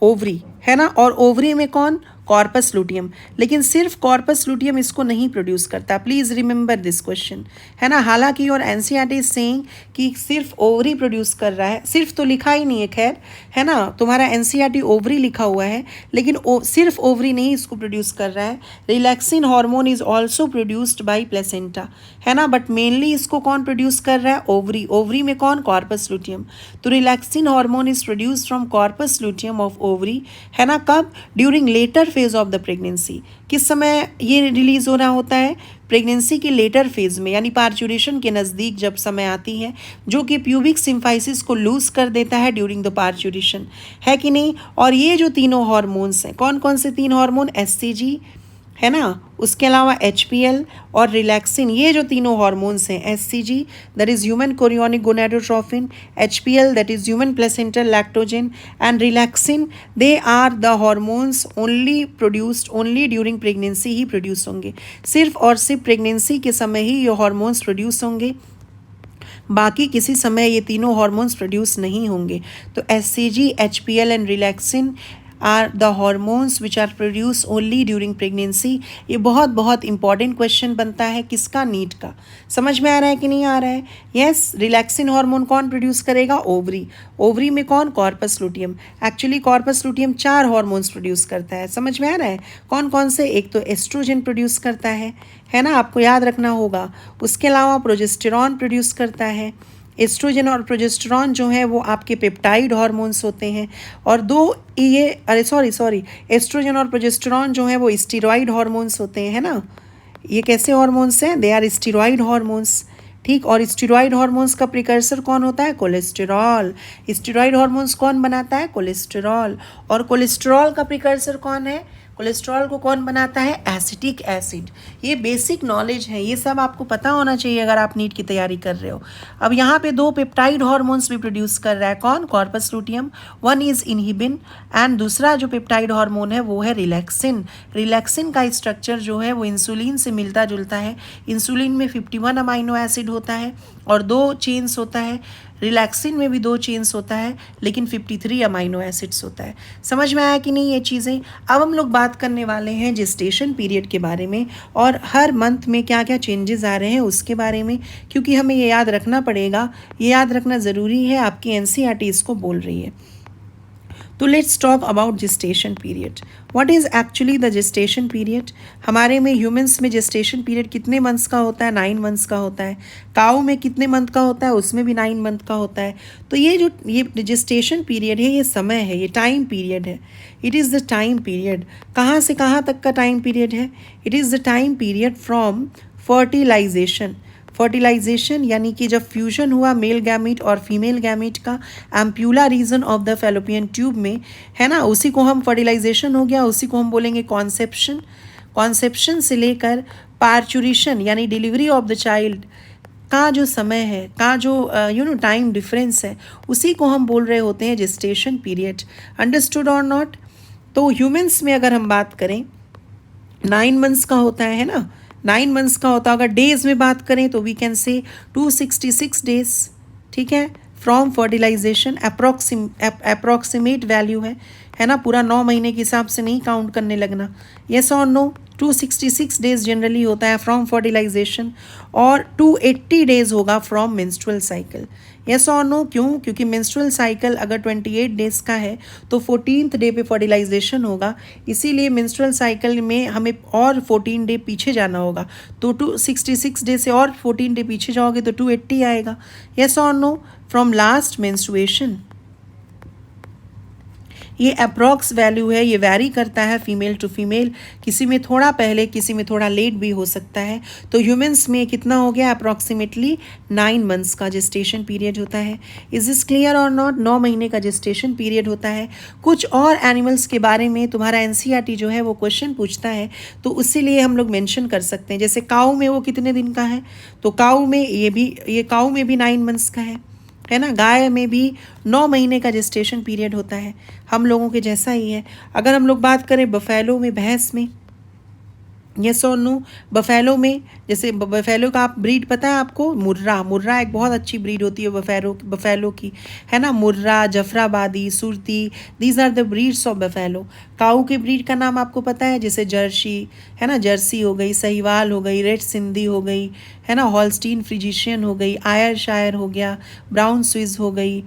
ovary, है ना। और ओवरी में कौन? Corpus luteum. लेकिन सिर्फ कॉर्पस लुटियम इसको नहीं प्रोड्यूस करता, प्लीज रिमेंबर दिस क्वेश्चन, है ना। हालांकि और NCERT इज सेइंग कि सिर्फ ओवरी प्रोड्यूस कर रहा है, सिर्फ तो लिखा ही नहीं है, खैर, है ना। तुम्हारा NCERT ओवरी लिखा हुआ है, लेकिन सिर्फ ओवरी नहीं इसको प्रोड्यूस कर रहा है। Relaxin hormone is also produced by placenta, है ना, बट मेनली इसको कौन प्रोड्यूस कर रहा है? ओवरी। ओवरी में कौन? Corpus luteum. तो relaxin hormone is produced from corpus luteum of ovary, है ना। कब? During later phase of the pregnancy. किस समय ये रिलीज हो रहा होता है? प्रेगनेंसी के लेटर फेज में, यानी पार्चुरेशन के नज़दीक जब समय आती है, जो कि प्यूबिक सिम्फाइसिस को लूज कर देता है ड्यूरिंग द पार्चुरेशन, है कि नहीं। और ये जो तीनों हार्मोन्स हैं, कौन कौन से 3 हार्मोन? HCG, है ना, उसके अलावा HPL और रिलैक्सिन, ये जो तीनों हार्मोन्स हैं, HCG that is human chorionic gonadotrophin, HPL that is human placental lactogen and relaxin, they are the hormones only produced only during pregnancy ही प्रोड्यूस होंगे। सिर्फ और सिर्फ प्रेगनेंसी के समय ही ये हार्मोन्स प्रोड्यूस होंगे, बाकी किसी समय ये तीनों हार्मोन्स प्रोड्यूस नहीं होंगे। तो HCG, HPL and relaxin are the hormones which are produce only during pregnancy. ये बहुत बहुत इंपॉर्टेंट क्वेश्चन बनता है किसका? नीट का। समझ में आ रहा है कि नहीं आ रहा है? यस, रिलैक्सिन हार्मोन कौन प्रोड्यूस करेगा? ओवरी। ओवरी में कौन? Corpus luteum. Actually corpus luteum 4 hormones produce करता है, समझ में आ रहा है? कौन कौन से? एक तो एस्ट्रोजन प्रोड्यूस करता है ना, आपको याद रखना होगा। उसके अलावा प्रोजेस्टेरॉन प्रोड्यूस करता है। एस्ट्रोजन और प्रोजेस्टेरॉन जो है वो आपके पेप्टाइड हार्मोन्स होते हैं। और एस्ट्रोजन और प्रोजेस्टेरॉन जो है वो स्टीरॉइड हार्मोन्स होते हैं, है ना। ये कैसे हार्मोन्स हैं? दे आर स्टीरॉइड हार्मोन्स, ठीक। और स्टीरॉइड हार्मोन्स का प्रिकर्सर कौन होता है? कोलेस्टेरॉल। स्टीरॉइड हार्मोन्स कौन बनाता है? कोलेस्टेरॉल। और कोलेस्टेरॉल का प्रिकर्सर कौन है? कोलेस्ट्रॉल को कौन बनाता है? Acetic acid. ये बेसिक नॉलेज है, ये सब आपको पता होना चाहिए अगर आप नीट की तैयारी कर रहे हो। अब यहाँ पे 2 पेप्टाइड हार्मोन्स भी प्रोड्यूस कर रहा है, कौन? Corpus luteum. One is inhibin and दूसरा जो पेप्टाइड हार्मोन है वो है रिलैक्सिन। रिलैक्सिन का स्ट्रक्चर जो है वो इंसुलिन से मिलता जुलता है। इंसुलिन में 51 अमाइनो एसिड होता है और 2 चेन्स होता है। रिलैक्सिन में भी 2 चेन्स होता है लेकिन 53 अमाइनो एसिड्स होता है। समझ में आया कि नहीं ये चीज़ें? अब हम लोग बात करने वाले हैं जेस्टेशन पीरियड के बारे में और हर मंथ में क्या क्या चेंजेस आ रहे हैं उसके बारे में, क्योंकि हमें ये याद रखना पड़ेगा, ये याद रखना ज़रूरी है, आपकी NCERT इसको बोल रही है। तो let's talk about gestation period. What is actually the gestation period? हमारे में ह्यूमंस में जेस्टेशन पीरियड कितने मंथ्स का होता है? 9 मंथ्स का होता है। काऊ में कितने मंथ का होता है? उसमें भी 9 मंथ का होता है। तो ये जेस्टेशन पीरियड है, ये समय है, ये टाइम पीरियड है। It is the time period. कहाँ से कहाँ तक का टाइम पीरियड है? It is the time period from fertilization. Fertilization यानी कि जब फ्यूजन हुआ मेल गैमीट और फीमेल गैमीट का ampulla region of the fallopian tube में, है ना, उसी को हम फर्टिलाइजेशन हो गया, उसी को हम बोलेंगे कॉन्सेप्शन। कॉन्सेप्शन से लेकर पार्चुरेशन यानी डिलीवरी ऑफ द चाइल्ड का जो समय है, का जो टाइम डिफरेंस है, उसी को हम बोल रहे होते हैं जेस्टेशन पीरियड। अंडरस्टूड और नॉट? तो ह्यूमंस में अगर हम बात करें 9 मंथ्स का होता है ना, 9 मंथ्स का होता है। अगर डेज में बात करें तो वी कैन से 266 डेज, ठीक है, फ्रॉम फर्टिलाइजेशन। अप्रॉक्सीमेट वैल्यू है ना, पूरा 9 महीने के हिसाब से नहीं काउंट करने लगना। येस और नो? 266 डेज जनरली होता है फ्रॉम फर्टिलाइजेशन, और 280 डेज होगा फ्रॉम मेंस्ट्रुअल साइकिल। यस और नो? क्यों? क्योंकि मेंस्ट्रुअल साइकिल अगर 28 डेज का है तो 14th डे पे फर्टिलाइजेशन होगा, इसीलिए मेंस्ट्रुअल साइकिल में हमें और 14 डे पीछे जाना होगा। तो 266 डे से और 14 डे पीछे जाओगे तो 280 आएगा। यस और नो? From last menstruation. ये अप्रॉक्स वैल्यू है, ये वैरी करता है फीमेल टू फीमेल, किसी में थोड़ा पहले किसी में थोड़ा लेट भी हो सकता है। तो ह्यूमंस में कितना हो गया? अप्रॉक्सीमेटली 9 मंथ्स का जेस्टेशन पीरियड होता है। इज दिस क्लियर और नॉट? 9 महीने का जेस्टेशन पीरियड होता है। कुछ और एनिमल्स के बारे में तुम्हारा एनसीईआरटी जो है वो क्वेश्चन पूछता है, तो उससे लिए हम लोग मेंशन कर सकते हैं। जैसे काऊ में वो कितने दिन का है? तो काऊ में ये काऊ में भी 9 मंथ्स का है ना। गाय में भी 9 महीने का जेस्टेशन पीरियड होता है, हम लोगों के जैसा ही है। अगर हम लोग बात करें बफेलो में, भैंस में, यस और नो? बफेलो में, जैसे बफेलो का आप ब्रीड पता है आपको? मुर्रा एक बहुत अच्छी ब्रीड होती है बफेलो की, है ना। Murrah, Jafarabadi, Surti, these are the breeds of buffalo. Cow के ब्रीड का नाम आपको पता है? जैसे जर्सी, है ना, जर्सी हो गई, सहीवाल हो गई, रेड सिंधी हो गई, है ना, हॉल्स्टीन फ्रिजिशियन हो गई, आयरशायर हो गया, ब्राउन स्विज हो गई,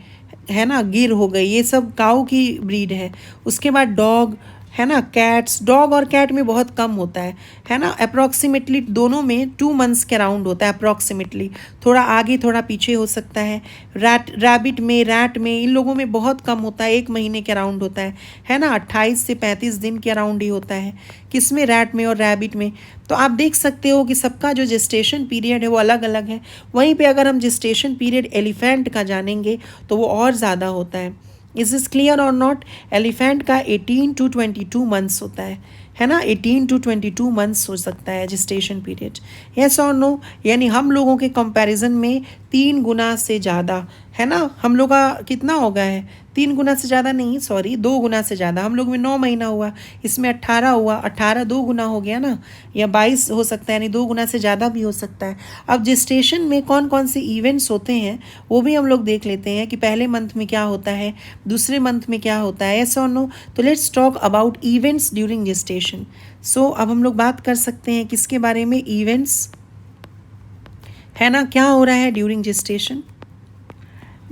है ना, गिर हो गई, ये सब काऊ की ब्रीड है। उसके बाद डॉग, है ना, कैट्स। डॉग और कैट में बहुत कम होता है ना। अप्रॉक्सीमेटली दोनों में 2 मंथ्स के अराउंड होता है अप्रॉक्सीमेटली, थोड़ा आगे थोड़ा पीछे हो सकता है। रैट में इन लोगों में बहुत कम होता है, 1 महीने के अराउंड होता है ना। 28 से 35 दिन के अराउंड ही होता है, किसमें? रैट में और रैबिट में। तो आप देख सकते हो कि सबका जो जेस्टेशन पीरियड है वो अलग अलग है। वहीं पे अगर हम जेस्टेशन पीरियड एलिफेंट का जानेंगे तो वो और ज़्यादा होता है। इज दिस क्लियर और नॉट? एलिफेंट का 18 to 22 मंथ्स होता है ना। 18 to 22 मंथ्स हो सकता है जेस्टेशन पीरियड। यस और नो? यानी हम लोगों के कंपैरिजन में 3 गुना से ज़्यादा, है ना। हम लोग का कितना हो गया है? 3 गुना से ज़्यादा नहीं, सॉरी, 2 गुना से ज़्यादा। हम लोग में 9 महीना हुआ, इसमें 18 हुआ, 18 2 गुना हो गया ना, या 22 हो सकता है, यानी 2 गुना से ज़्यादा भी हो सकता है। अब जेस्टेशन में कौन कौन से इवेंट्स होते हैं वो भी हम लोग देख लेते हैं कि पहले मंथ में क्या होता है, दूसरे मंथ में क्या होता है। यस और नो? तो let's talk about events during gestation. So अब हम लोग बात कर सकते हैं किसके बारे में? इवेंट्स, है ना। क्या हो रहा है ड्यूरिंग जेस्टेशन?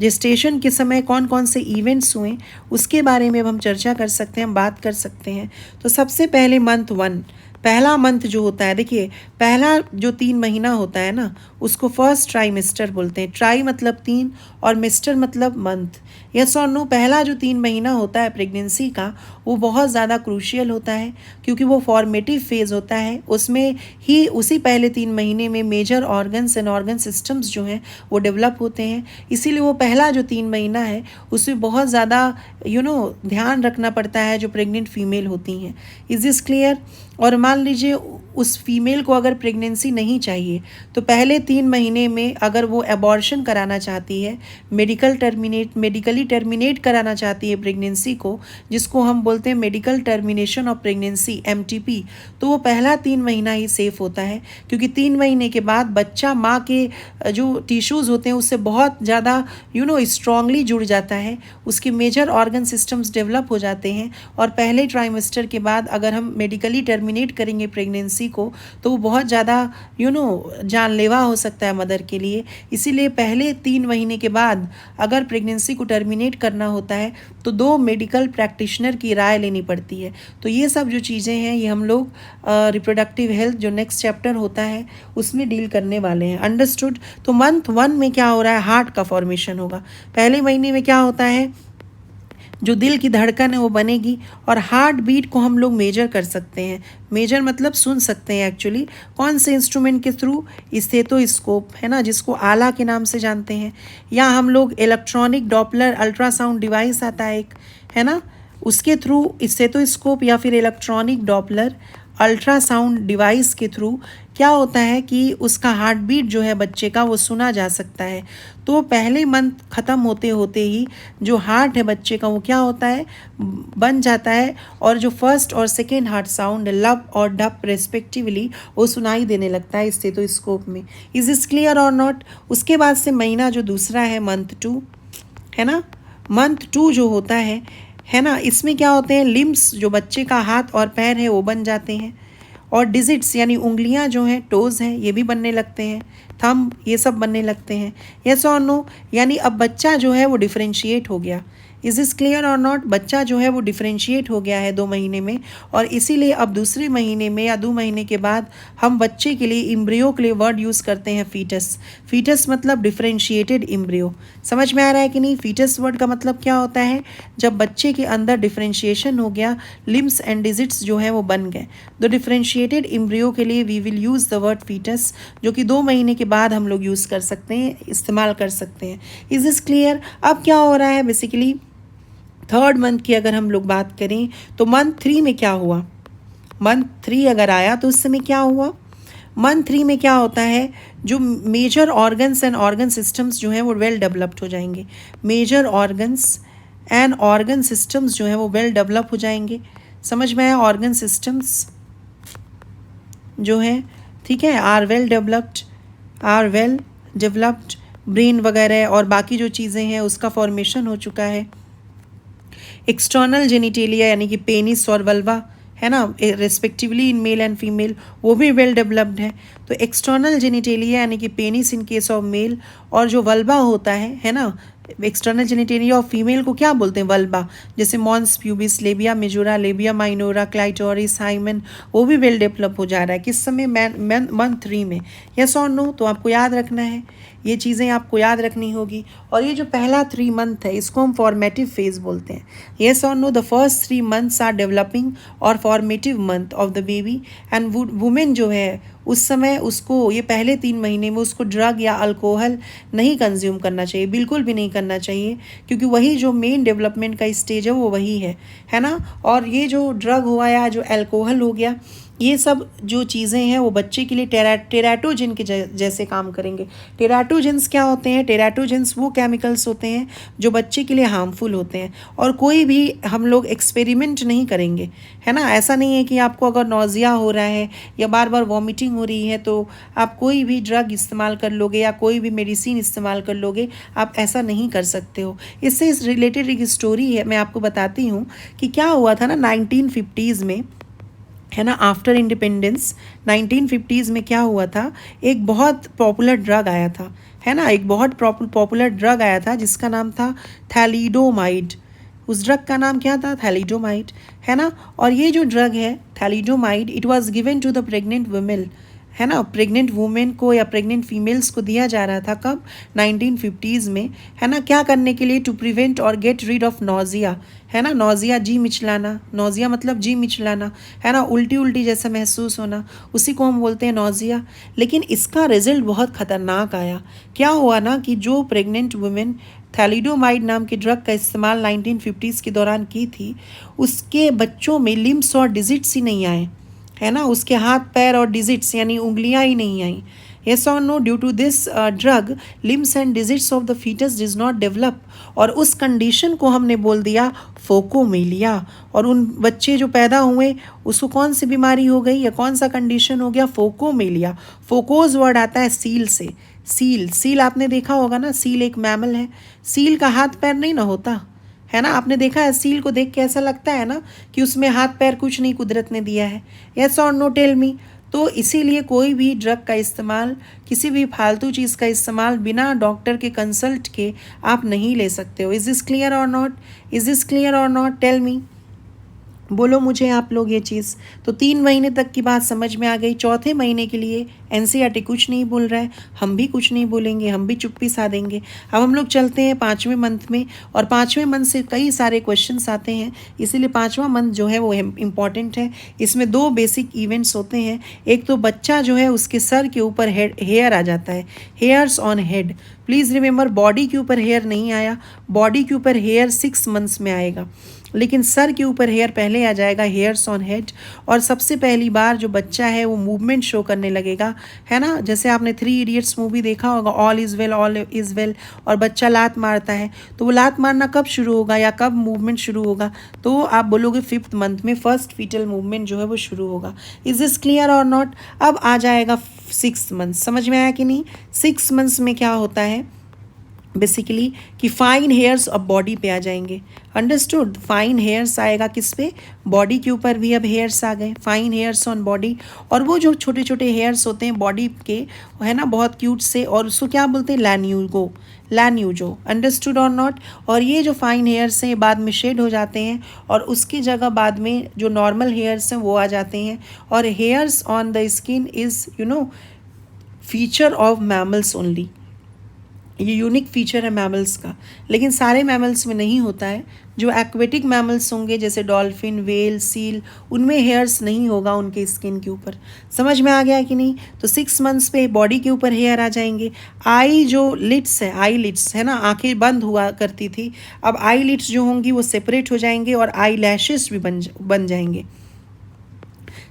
जेस्टेशन के समय कौन कौन से इवेंट्स हुए उसके बारे में अब हम चर्चा कर सकते हैं, हम बात कर सकते हैं। तो सबसे पहले मंथ 1, पहला मंथ जो होता है, देखिए पहला जो 3 महीना होता है ना उसको फर्स्ट ट्राइमेस्टर बोलते हैं। ट्राई मतलब 3 और मिस्टर मतलब मंथ। यस और नो? पहला जो 3 महीना होता है प्रेगनेंसी का वो बहुत ज़्यादा क्रूशियल होता है, क्योंकि वो फॉर्मेटिव फेज़ होता है। उसमें ही उसी पहले 3 महीने में major organs and organ systems जो हैं वो डेवलप होते हैं। इसीलिए वो पहला जो 3 महीना है उसमें बहुत ज़्यादा ध्यान रखना पड़ता है जो प्रेग्नेंट फीमेल होती हैं। Is this clear? और मान लीजिए उस फीमेल को अगर प्रेगनेंसी नहीं चाहिए तो पहले 3 महीने में अगर वो एबॉर्शन कराना चाहती है, मेडिकली टर्मिनेट कराना चाहती है प्रेगनेंसी को, जिसको हम बोलते हैं medical termination of pregnancy, MTP, तो वो पहला 3 महीना ही सेफ होता है, क्योंकि 3 महीने के बाद बच्चा माँ के जो टिश्यूज़ होते हैं उससे बहुत ज़्यादा स्ट्रांगली जुड़ जाता है, उसके मेजर ऑर्गन सिस्टम्स डेवलप हो जाते हैं। और पहले ट्राइमेस्टर के बाद अगर हम मेडिकली टर्मिनेट करेंगे प्रेगनेंसी को तो वो बहुत ज़्यादा जानलेवा हो सकता है मदर के लिए। इसीलिए पहले 3 महीने के बाद अगर प्रेगनेंसी को टर्मिनेट करना होता है तो 2 मेडिकल प्रैक्टिशनर की राय लेनी पड़ती है। तो ये सब जो चीज़ें हैं ये हम लोग रिप्रोडक्टिव हेल्थ जो नेक्स्ट चैप्टर होता है उसमें डील करने वाले हैं। अंडरस्टूड? तो मंथ 1 में क्या हो रहा है? हार्ट का फॉर्मेशन होगा। पहले महीने में क्या होता है? जो दिल की धड़कन है वो बनेगी, और हार्ट बीट को हम लोग मेजर कर सकते हैं। मेजर मतलब सुन सकते हैं एक्चुअली। कौन से इंस्ट्रूमेंट के थ्रू? स्टेथोस्कोप, है ना, जिसको आला के नाम से जानते हैं, या हम लोग इलेक्ट्रॉनिक डॉपलर अल्ट्रासाउंड डिवाइस आता है एक, है ना, उसके थ्रू, स्टेथोस्कोप या फिर इलेक्ट्रॉनिक डॉपलर अल्ट्रासाउंड डिवाइस के थ्रू क्या होता है कि उसका हार्ट बीट जो है बच्चे का वो सुना जा सकता है। तो पहले मंथ ख़त्म होते होते ही जो हार्ट है बच्चे का वो क्या होता है? बन जाता है, और जो फर्स्ट और सेकेंड हार्ट साउंड लब और डप रेस्पेक्टिवली वो सुनाई देने लगता है स्टेथोस्कोप में। इज दिस क्लियर और नॉट? उसके बाद से महीना जो दूसरा है मंथ 2, है ना। मंथ 2 जो होता है ना, इसमें क्या होते हैं? लिम्स, जो बच्चे का हाथ और पैर है वो बन जाते हैं, और डिजिट्स यानी उंगलियां जो हैं, टोज़ हैं, ये भी बनने लगते हैं, थंब, ये सब बनने लगते हैं। यस और नो, यानी अब बच्चा जो है वो डिफ्रेंशिएट हो गया। इज दिस क्लियर और नॉट? बच्चा जो है वो डिफ्रेंशिएट हो गया है 2 महीने में, और इसीलिए अब दूसरे महीने में या 2 महीने के बाद हम बच्चे के लिए, इम्ब्रियो के लिए वर्ड यूज़ करते हैं फीटस। फीटस मतलब डिफ्रेंशिएटेड इम्ब्रियो। समझ में आ रहा है कि नहीं? फीटस वर्ड का मतलब क्या होता है? जब बच्चे के अंदर डिफ्रेंशिएशन हो गया, लिम्स एंड डिजिट्स जो हैं वो बन गए। तो डिफ्रेंशिएटेड इम्ब्रियो के लिए we will use the word fetus, जो कि 2 महीने के बाद हम लोग यूज़ कर सकते हैं, इस्तेमाल कर सकते हैं। Is this clear? अब क्या हो रहा है बेसिकली, 3rd मंथ की अगर हम लोग बात करें तो मंथ 3 में क्या हुआ? मंथ 3 अगर आया तो उस समय क्या हुआ? मंथ 3 में क्या होता है, जो major organs and organ systems जो हैं वो वेल डेवलप्ड हो जाएंगे। Major organs and organ systems जो हैं वो वेल डेवलप हो जाएंगे। समझ में आया? ऑर्गन सिस्टम्स जो है, ठीक है, आर वेल डेवलप्ड, ब्रेन वगैरह और बाकी जो चीज़ें हैं उसका फॉर्मेशन हो चुका है। एक्सटर्नल जेनिटेलिया यानी कि पेनिस और वल्वा है ना, respectively in male and female, वो भी वेल डेवलप्ड है। तो एक्सटर्नल जेनिटेलिया यानी कि penis in case of male, और जो वल्वा होता है ना, एक्सटर्नल जेनिटेलिया ऑफ फीमेल को क्या बोलते हैं? वल्बा। जैसे mons pubis, labia majora, labia minora, clitoris, hymen, वो भी वेल डेवलप हो जा रहा है। किस समय? मंथ 3 में। यस और नो? तो आपको याद रखना है, ये चीज़ें आपको याद रखनी होगी। और ये जो पहला 3 मंथ है इसको हम फॉर्मेटिव फेज बोलते हैं। येस और no? The first 3 months are developing और formative month of the baby. And women जो है उस समय उसको, ये पहले 3 महीने में उसको ड्रग या अल्कोहल नहीं कंज्यूम करना चाहिए, बिल्कुल भी नहीं करना चाहिए, क्योंकि वही जो मेन डेवलपमेंट का स्टेज है वो वही है ना। और ये जो ड्रग हुआ या जो अल्कोहल हो गया, ये सब जो चीज़ें हैं वो बच्चे के लिए टेराटोजन के जैसे काम करेंगे। टेराटोजेंस क्या होते हैं? टेराटोजेंस वो केमिकल्स होते हैं जो बच्चे के लिए हार्मफुल होते हैं, और कोई भी हम लोग एक्सपेरिमेंट नहीं करेंगे, है ना। ऐसा नहीं है कि आपको अगर नौजिया हो रहा है या बार बार वॉमिटिंग हो रही है तो आप कोई भी ड्रग इस्तेमाल कर लोगे या कोई भी मेडिसिन इस्तेमाल कर लोगे, आप ऐसा नहीं कर सकते हो। इससे इस रिलेटेड एक स्टोरी है, मैं आपको बताती हूँ कि क्या हुआ था ना 1950s में, है ना, आफ्टर इंडिपेंडेंस 1950s में क्या हुआ था, एक बहुत पॉपुलर ड्रग आया था, है ना, एक बहुत पॉपुलर ड्रग आया था जिसका नाम था थैलिडोमाइड। उस ड्रग का नाम क्या था? थैलिडोमाइड, है ना। और ये जो ड्रग है thalidomide, it was given to the pregnant women, है ना, प्रेग्नेंट वुमेन को या प्रेग्नेंट फीमेल्स को दिया जा रहा था। कब? 1950s में, है ना। क्या करने के लिए? टू प्रिवेंट और गेट रीड ऑफ नोजिया, है ना। नोजिया, जी मिचलाना, नोजिया मतलब जी मिचलाना, है ना, उल्टी उल्टी जैसा महसूस होना, उसी को हम बोलते हैं नोजिया। लेकिन इसका रिजल्ट बहुत ख़तरनाक आया। क्या हुआ ना कि जो प्रेग्नेंट वुमेन थैलिडोमाइड नाम के ड्रग का इस्तेमाल 1950s के दौरान की थी, उसके बच्चों में लिम्स और डिजिट्स ही नहीं आए, है ना, उसके हाथ पैर और डिजिट्स यानी उंगलियां ही नहीं आई। येस और no? Due to this drug limbs and digits of the foetus does not develop, और उस कंडीशन को हमने बोल दिया फोकोमेलिया। और उन बच्चे जो पैदा हुए उसको कौन सी बीमारी हो गई या कौन सा कंडीशन हो गया? फोकोमेलिया। फोकोज वर्ड आता है सील से। सील आपने देखा होगा ना, सील एक मैमल है, सील का हाथ पैर नहीं ना होता, है ना। आपने देखा है सील को देख के ऐसा लगता है ना कि उसमें हाथ पैर कुछ नहीं कुदरत ने दिया है। यस और नो? Tell me. तो इसीलिए कोई भी ड्रग का इस्तेमाल, किसी भी फालतू चीज़ का इस्तेमाल बिना डॉक्टर के कंसल्ट के आप नहीं ले सकते हो। इज़ दिस क्लियर और नॉट? इज़ दिस क्लियर और नॉट? टेल मी, बोलो मुझे आप लोग ये चीज़। तो 3 महीने तक की बात समझ में आ गई। चौथे महीने के लिए एनसीईआरटी कुछ नहीं बोल रहा है, हम भी कुछ नहीं बोलेंगे, हम भी चुप्पी साधेंगे। अब हम लोग चलते हैं 5वें मंथ में, और 5वें मंथ से कई सारे क्वेश्चंस आते हैं, इसीलिए 5वां मंथ जो है वो इम्पॉर्टेंट है। इसमें 2 बेसिक इवेंट्स होते हैं। एक तो बच्चा जो है उसके सर के ऊपर हेयर आ जाता है, hairs on head. Please remember, body के ऊपर हेयर नहीं आया, बॉडी के ऊपर हेयर 6 मंथ्स में आएगा, लेकिन सर के ऊपर हेयर पहले आ जाएगा, हेयर्स ऑन हेड। और सबसे पहली बार जो बच्चा है वो मूवमेंट शो करने लगेगा, है ना। जैसे आपने 3 इडियट्स मूवी देखा होगा, ऑल इज़ वेल, और बच्चा लात मारता है, तो वो लात मारना कब शुरू होगा या कब मूवमेंट शुरू होगा? तो आप बोलोगे 5th मंथ में फर्स्ट फीटल मूवमेंट जो है वो शुरू होगा। इज़ दिस क्लियर और नॉट? अब आ जाएगा 6th मंथ, समझ में आया कि नहीं? 6 मंथ्स में क्या होता है, बेसिकली कि फाइन हेयर्स अब बॉडी पे आ जाएंगे। अंडरस्टूड? फाइन हेयर्स आएगा किस पे? बॉडी के ऊपर भी अब हेयर्स आ गए, फाइन हेयर्स ऑन बॉडी। और वो जो छोटे छोटे हेयर्स होते हैं बॉडी के, है ना, बहुत क्यूट से, और उसको क्या बोलते हैं? लैन्यूगो, लैन्यूजो। अंडरस्टूड और नॉट? और ये जो फाइन हेयर्स हैं बाद में शेड हो जाते हैं, और उसकी जगह बाद में जो नॉर्मल हेयर्स हैं वो आ जाते हैं। और hairs on the skin is feature of mammals only. ये यूनिक फीचर है मैमल्स का, लेकिन सारे मैमल्स में नहीं होता है। जो एक्वेटिक मैमल्स होंगे जैसे डॉल्फिन, वेल, सील, उनमें हेयर्स नहीं होगा उनके स्किन के ऊपर। समझ में आ गया कि नहीं? तो 6 मंथ्स पे बॉडी के ऊपर हेयर आ जाएंगे। आई जो लिड्स है, आई लिड्स है ना, आंखें बंद हुआ करती थी, अब आई लिड्स जो होंगी वो सेपरेट हो जाएंगे, और आई लैशेस भी बन जाएंगे।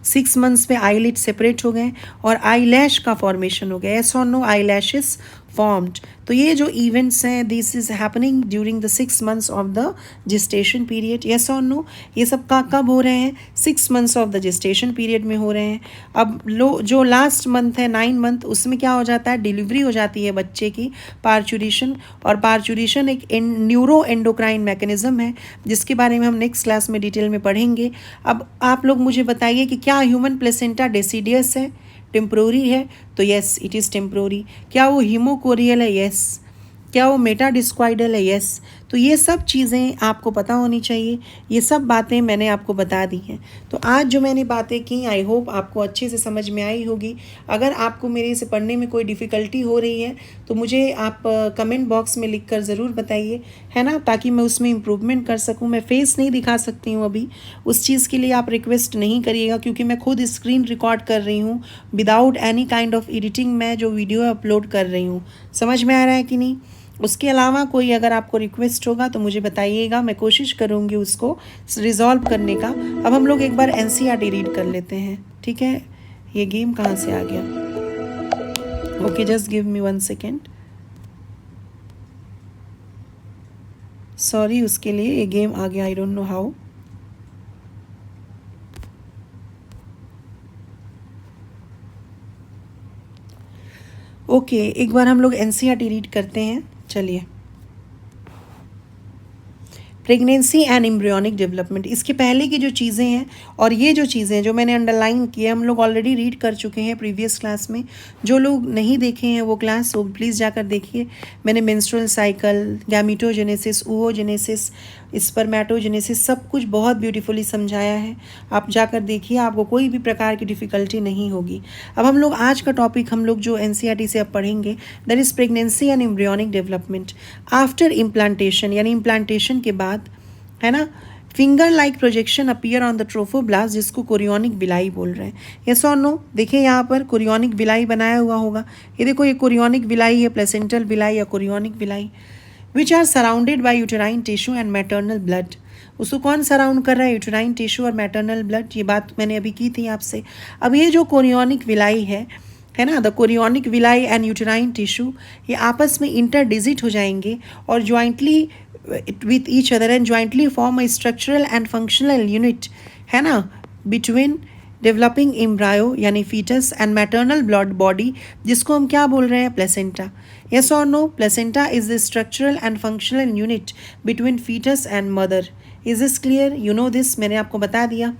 6 मंथ्स पे आई लिड सेपरेट हो गए और आई लैश का फॉर्मेशन हो गया। यस और नो? Eye lashes formed. तो ये जो इवेंट्स हैं, this is happening during the 6 months of the gestation period. Yes और नो? ये सब का कब हो रहे हैं? 6 months of the gestation period में हो रहे हैं। अब जो लास्ट मंथ है 9 मंथ, उसमें क्या हो जाता है? डिलीवरी हो जाती है बच्चे की, पार्चुरेशन। और पार्चुरेशन एक न्यूरो एंडोक्राइन मैकेनिज्म है जिसके बारे में हम नेक्स्ट क्लास में डिटेल में पढ़ेंगे। अब आप लोग मुझे बताइए कि क्या ह्यूमन प्लेसेंटा डेसिडियस है, टेम्प्रोरी है? तो यस, इट इज़ टेम्प्रोरी। क्या वो हीमोकोरियल है? यस। क्या वो मेटाडिस्क्वाइडल है? यस। तो ये सब चीज़ें आपको पता होनी चाहिए। ये सब बातें मैंने आपको बता दी हैं। तो आज जो मैंने बातें की, आई होप आपको अच्छे से समझ में आई होगी। अगर आपको मेरे इसे पढ़ने में कोई डिफ़िकल्टी हो रही है तो मुझे आप कमेंट बॉक्स में लिख कर ज़रूर बताइए, है ना, ताकि मैं उसमें इम्प्रूवमेंट कर सकूँ। मैं फेस नहीं दिखा सकती हूँ अभी, उस चीज़ के लिए आप रिक्वेस्ट नहीं करिएगा, क्योंकि मैं खुद स्क्रीन रिकॉर्ड कर रही हूँ without any kind of editing. मैं जो वीडियो अपलोड कर रही हूँ, समझ में आ रहा है कि नहीं? उसके अलावा कोई अगर आपको रिक्वेस्ट होगा तो मुझे बताइएगा, मैं कोशिश करूँगी उसको रिजॉल्व करने का। अब हम लोग एक बार एनसीईआरटी रीड कर लेते हैं, ठीक है? ये गेम कहाँ से आ गया? Okay, just give me 1 second. Sorry उसके लिए, ये गेम आ गया, I don't know how. Okay, एक बार हम लोग एनसीईआरटी रीड करते हैं। चलिए, प्रेगनेंसी एंड एम्ब्रियोनिक डेवलपमेंट, इसके पहले की जो चीज़ें हैं और ये जो चीज़ें जो मैंने अंडरलाइन की है, हम लोग ऑलरेडी रीड कर चुके हैं प्रीवियस क्लास में। जो लोग नहीं देखे हैं वो क्लास, वो प्लीज़ जाकर देखिए। मैंने मेंस्ट्रुअल साइकिल, गैमीटोजेनेसिस, oogenesis, स्पर्मेटोजेनेसिस, सब कुछ बहुत ब्यूटीफुली समझाया है। आप जाकर देखिए, आपको कोई भी प्रकार की डिफ़िकल्टी नहीं होगी। अब हम लोग आज का टॉपिक हम लोग जो एनसीईआरटी से अब पढ़ेंगे, that is pregnancy and embryonic development after implantation, यानी इम्प्लांटेशन के बाद, है ना। Finger like projection appear on the trophoblast, जिसको कोरियोनिक विलाई बोल रहे हैं। यस और नो? देखिए यहाँ पर कोरियोनिक विलाई बनाया हुआ होगा। ये देखो, ये कोरियोनिक विलाई है, प्लेसेंटल विलाई या chorionic villi, which are surrounded by uterine tissue and maternal blood. उसको कौन सराउंड कर रहा है? यूटेराइन टिश्यू और मैटरनल ब्लड। ये बात मैंने अभी की थी आपसे। अब ये जो कोरियोनिक विलाई है ना, the chorionic villi and uterine tissue, ये आपस में इंटरडिजिट हो जाएंगे और jointly with each other and jointly form a structural and functional unit, है ना, between developing embryo यानी fetus and maternal blood body, जिसको हम क्या बोल रहे हैं? Placenta. yes or no? Placenta is the structural and functional unit between fetus and mother. is this clear? you know this, मैंने आपको बता दिया।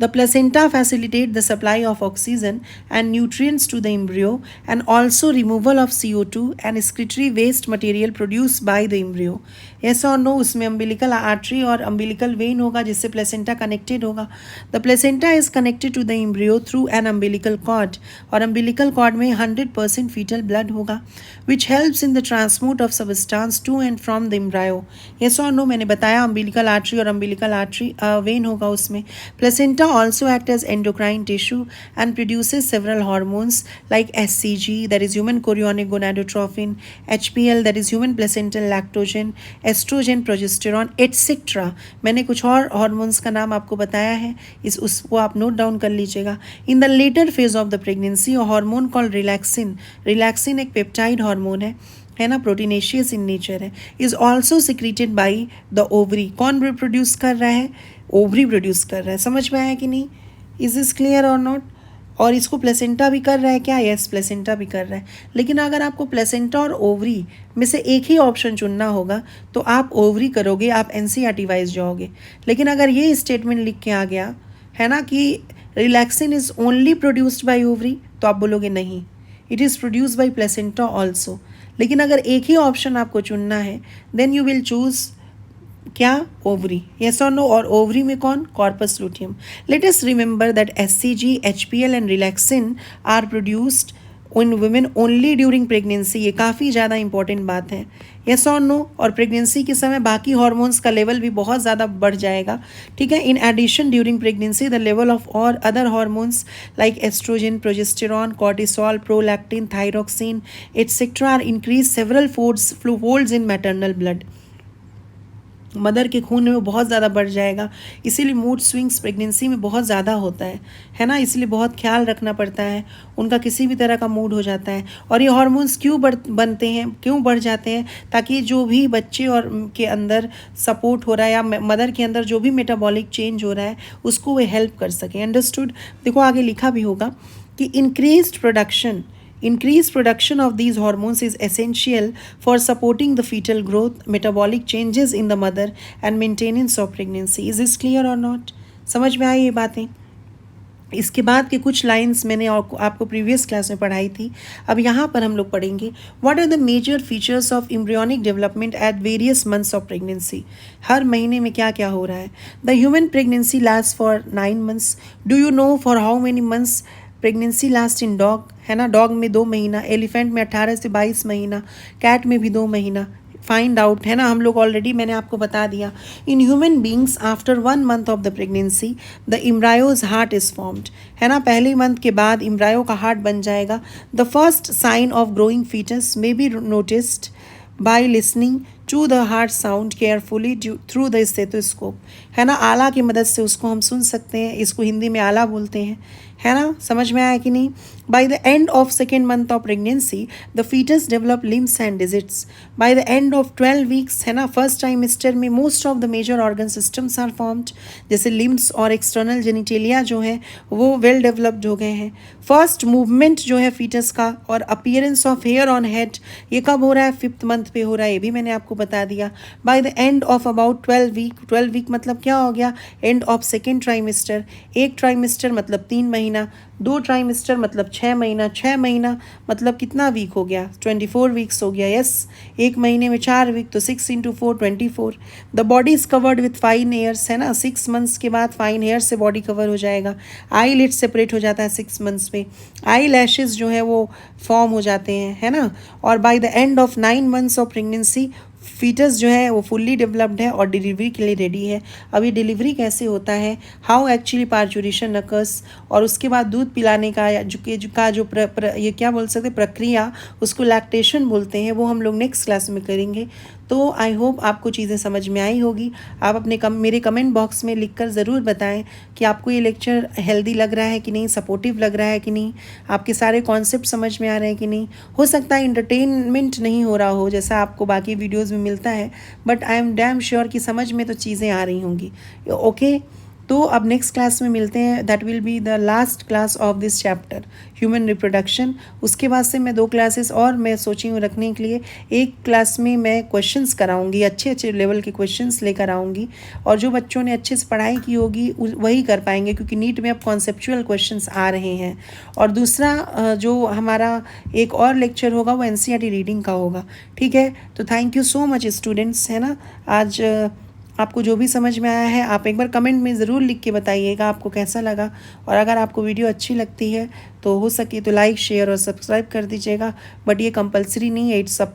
The placenta facilitate the supply of oxygen and nutrients to the embryo and also removal of CO2 and excretory waste material produced by the embryo. Yes or no? उसमें umbilical artery और umbilical vein होगा जिससे placenta connected होगा. The placenta is connected to the embryo through an umbilical cord और umbilical cord में 100% fetal blood होगा which helps in the transport of substance to and from the embryo. Yes or no? मैंने बताया umbilical artery और umbilical artery vein होगा उसमें. Placenta also act as endocrine tissue and produces several hormones like HCG, that is human chorionic gonadotrophin, HPL, that is human placental lactogen, estrogen, progesterone, etcetera. मैंने कुछ और hormones का नाम आपको बताया है, उसको आप नोट डाउन कर लीजिएगा। In the letter phase of the pregnancy hormone called relaxin, relaxin एक पेप्टाइड हार्मोन है ना, प्रोटीनेशियस इन नेचर है, is also secreted by the ovary. कौन प्रोड्यूस कर रहा है? ओवरी प्रोड्यूस कर रहा है। समझ में आया कि नहीं? इज दिस क्लियर और नॉट? और इसको प्लेसेंटा भी कर रहा है क्या? यस, प्लेसेंटा भी कर रहा है। लेकिन अगर आपको प्लेसेंटा और ओवरी में से एक ही ऑप्शन चुनना होगा तो आप ओवरी करोगे, आप एनसीईआरटी वाइज जाओगे। लेकिन अगर ये स्टेटमेंट लिख के आ गया है ना कि relaxin is only produced by ovary, तो आप बोलोगे नहीं, it is produced by placenta also. लेकिन अगर एक ही ऑप्शन आपको चुनना है देन यू विल चूज क्या? ओवरी। यस और नो? और ओवरी में कौन? Corpus luteum. Let us remember that HCG, HPL and relaxin are produced in women only during pregnancy. ये काफ़ी ज़्यादा इंपॉर्टेंट बात है। यस और नो? और प्रेगनेंसी के समय बाकी हॉर्मोन्स का लेवल भी बहुत ज़्यादा बढ़ जाएगा, ठीक है। In addition during pregnancy the level of और other hormones like estrogen, progesterone, cortisol, prolactin, thyroxine etcetera are increase several folds in maternal blood. Mother के खून में बहुत ज़्यादा बढ़ जाएगा, इसीलिए मूड स्विंग्स प्रेगनेंसी में बहुत ज़्यादा होता है ना। इसलिए बहुत ख्याल रखना पड़ता है, उनका किसी भी तरह का मूड हो जाता है। और ये हार्मोन्स क्यों बनते हैं, क्यों बढ़ जाते हैं? ताकि जो भी बच्चे और के अंदर सपोर्ट हो रहा है या मदर के अंदर जो भी मेटाबॉलिक चेंज हो रहा है उसको वे हेल्प कर सकें। अंडरस्टूड? देखो आगे लिखा भी होगा कि Increased production of these hormones is essential for supporting the fetal growth, metabolic changes in the mother, and maintenance of pregnancy. Is this clear or not? समझ में आई ये बातें? इसके बाद के कुछ लाइंस मैंने आपको प्रीवियस क्लास में पढ़ाई थी, अब यहाँ पर हम लोग पढ़ेंगे what are the major features of embryonic development at various months of pregnancy. हर महीने में क्या क्या हो रहा है। The human pregnancy last for 9 months। Do you know for how many months pregnancy last in dog, है ना। डॉग में 2 महीना, एलिफेंट में 18 से 22 महीना, कैट में भी 2 महीना। फाइंड आउट, है ना, हम लोग ऑलरेडी मैंने आपको बता दिया। In human beings after 1 month of the pregnancy the embryo's heart is formed, है ना। पहले मंथ के बाद इम्ब्रायो का हार्ट बन जाएगा। The first sign of growing fetus may be noticed by listening to the heart sound carefully through the stethoscope, है ना। आला की मदद से उसको हम सुन सकते हैं, इसको हिंदी में आला बोलते हैं, है ना। समझ में आया कि नहीं? By the end of 2nd month of pregnancy the fetus develop limbs and digits. By the end of 12 weeks, है ना, फर्स्ट ट्राइमेस्टर में most of the major organ systems are formed, जैसे लिम्स और एक्सटर्नल जेनिटेलिया जो है वो well developed हो गए हैं। फर्स्ट मूवमेंट जो है फीटस का और appearance of hair on head ये कब हो रहा है? 5th month पे हो रहा है, ये भी मैंने आपको बता दिया। Bye the end of about 12 week मतलब क्या हो गया? And of 2nd trimester। एक ट्राइमेस्टर मतलब 3 महीना, 2 ट्राइमेस्टर मतलब 6 महीना, 6 महीना मतलब कितना वीक हो गया? 24 weeks हो गया। यस, एक महीने में 4 वीक, तो 6 × 4 24। The body is covered with fine hairs, है ना। 6 months के बाद फाइन हेयर से बॉडी कवर हो जाएगा। आई लिड सेपरेट हो जाता है 6 months में। आई लैशेज जो है वो फॉर्म हो जाते हैं, है ना। और by the end of 9 months of pregnancy fetus जो है वो फुल्ली डेवलप्ड है और डिलीवरी के लिए रेडी है। अब ये डिलीवरी कैसे होता है, हाउ एक्चुअली पार्चुरेशन अकर्स, और उसके बाद दूध पिलाने का ये क्या बोल सकते प्रक्रिया, उसको लैक्टेशन बोलते हैं, वो हम लोग नेक्स्ट क्लास में करेंगे। तो आई होप आपको चीज़ें समझ में आई होगी। आप अपने मेरे कमेंट बॉक्स में लिखकर ज़रूर बताएं कि आपको ये लेक्चर हेल्दी लग रहा है कि नहीं, सपोर्टिव लग रहा है कि नहीं, आपके सारे कॉन्सेप्ट समझ में आ रहे हैं कि नहीं। हो सकता है इंटरटेनमेंट नहीं हो रहा हो जैसा आपको बाकी वीडियोज़ में मिलता है, but I am damn sure कि समझ में तो चीज़ें आ रही होंगी। ओके, तो अब नेक्स्ट क्लास में मिलते हैं। That will be the last class of this chapter human reproduction. उसके बाद से मैं 2 क्लासेस और मैं सोची हूँ रखने के लिए। एक क्लास में मैं क्वेश्चंस कराऊंगी, अच्छे अच्छे लेवल के क्वेश्चंस लेकर आऊँगी, और जो बच्चों ने अच्छे से पढ़ाई की होगी वही कर पाएंगे, क्योंकि नीट में अब कॉन्सेप्चुअल क्वेश्चंस आ रहे हैं। और दूसरा जो हमारा एक और लेक्चर होगा वो एनसीईआरटी रीडिंग का होगा, ठीक है। तो thank you so much students, है ना। आज आपको जो भी समझ में आया है आप एक बार कमेंट में ज़रूर लिख के बताइएगा आपको कैसा लगा। और अगर आपको वीडियो अच्छी लगती है तो हो सके तो लाइक, शेयर और सब्सक्राइब कर दीजिएगा, बट ये कंपलसरी नहीं है, इट्स अप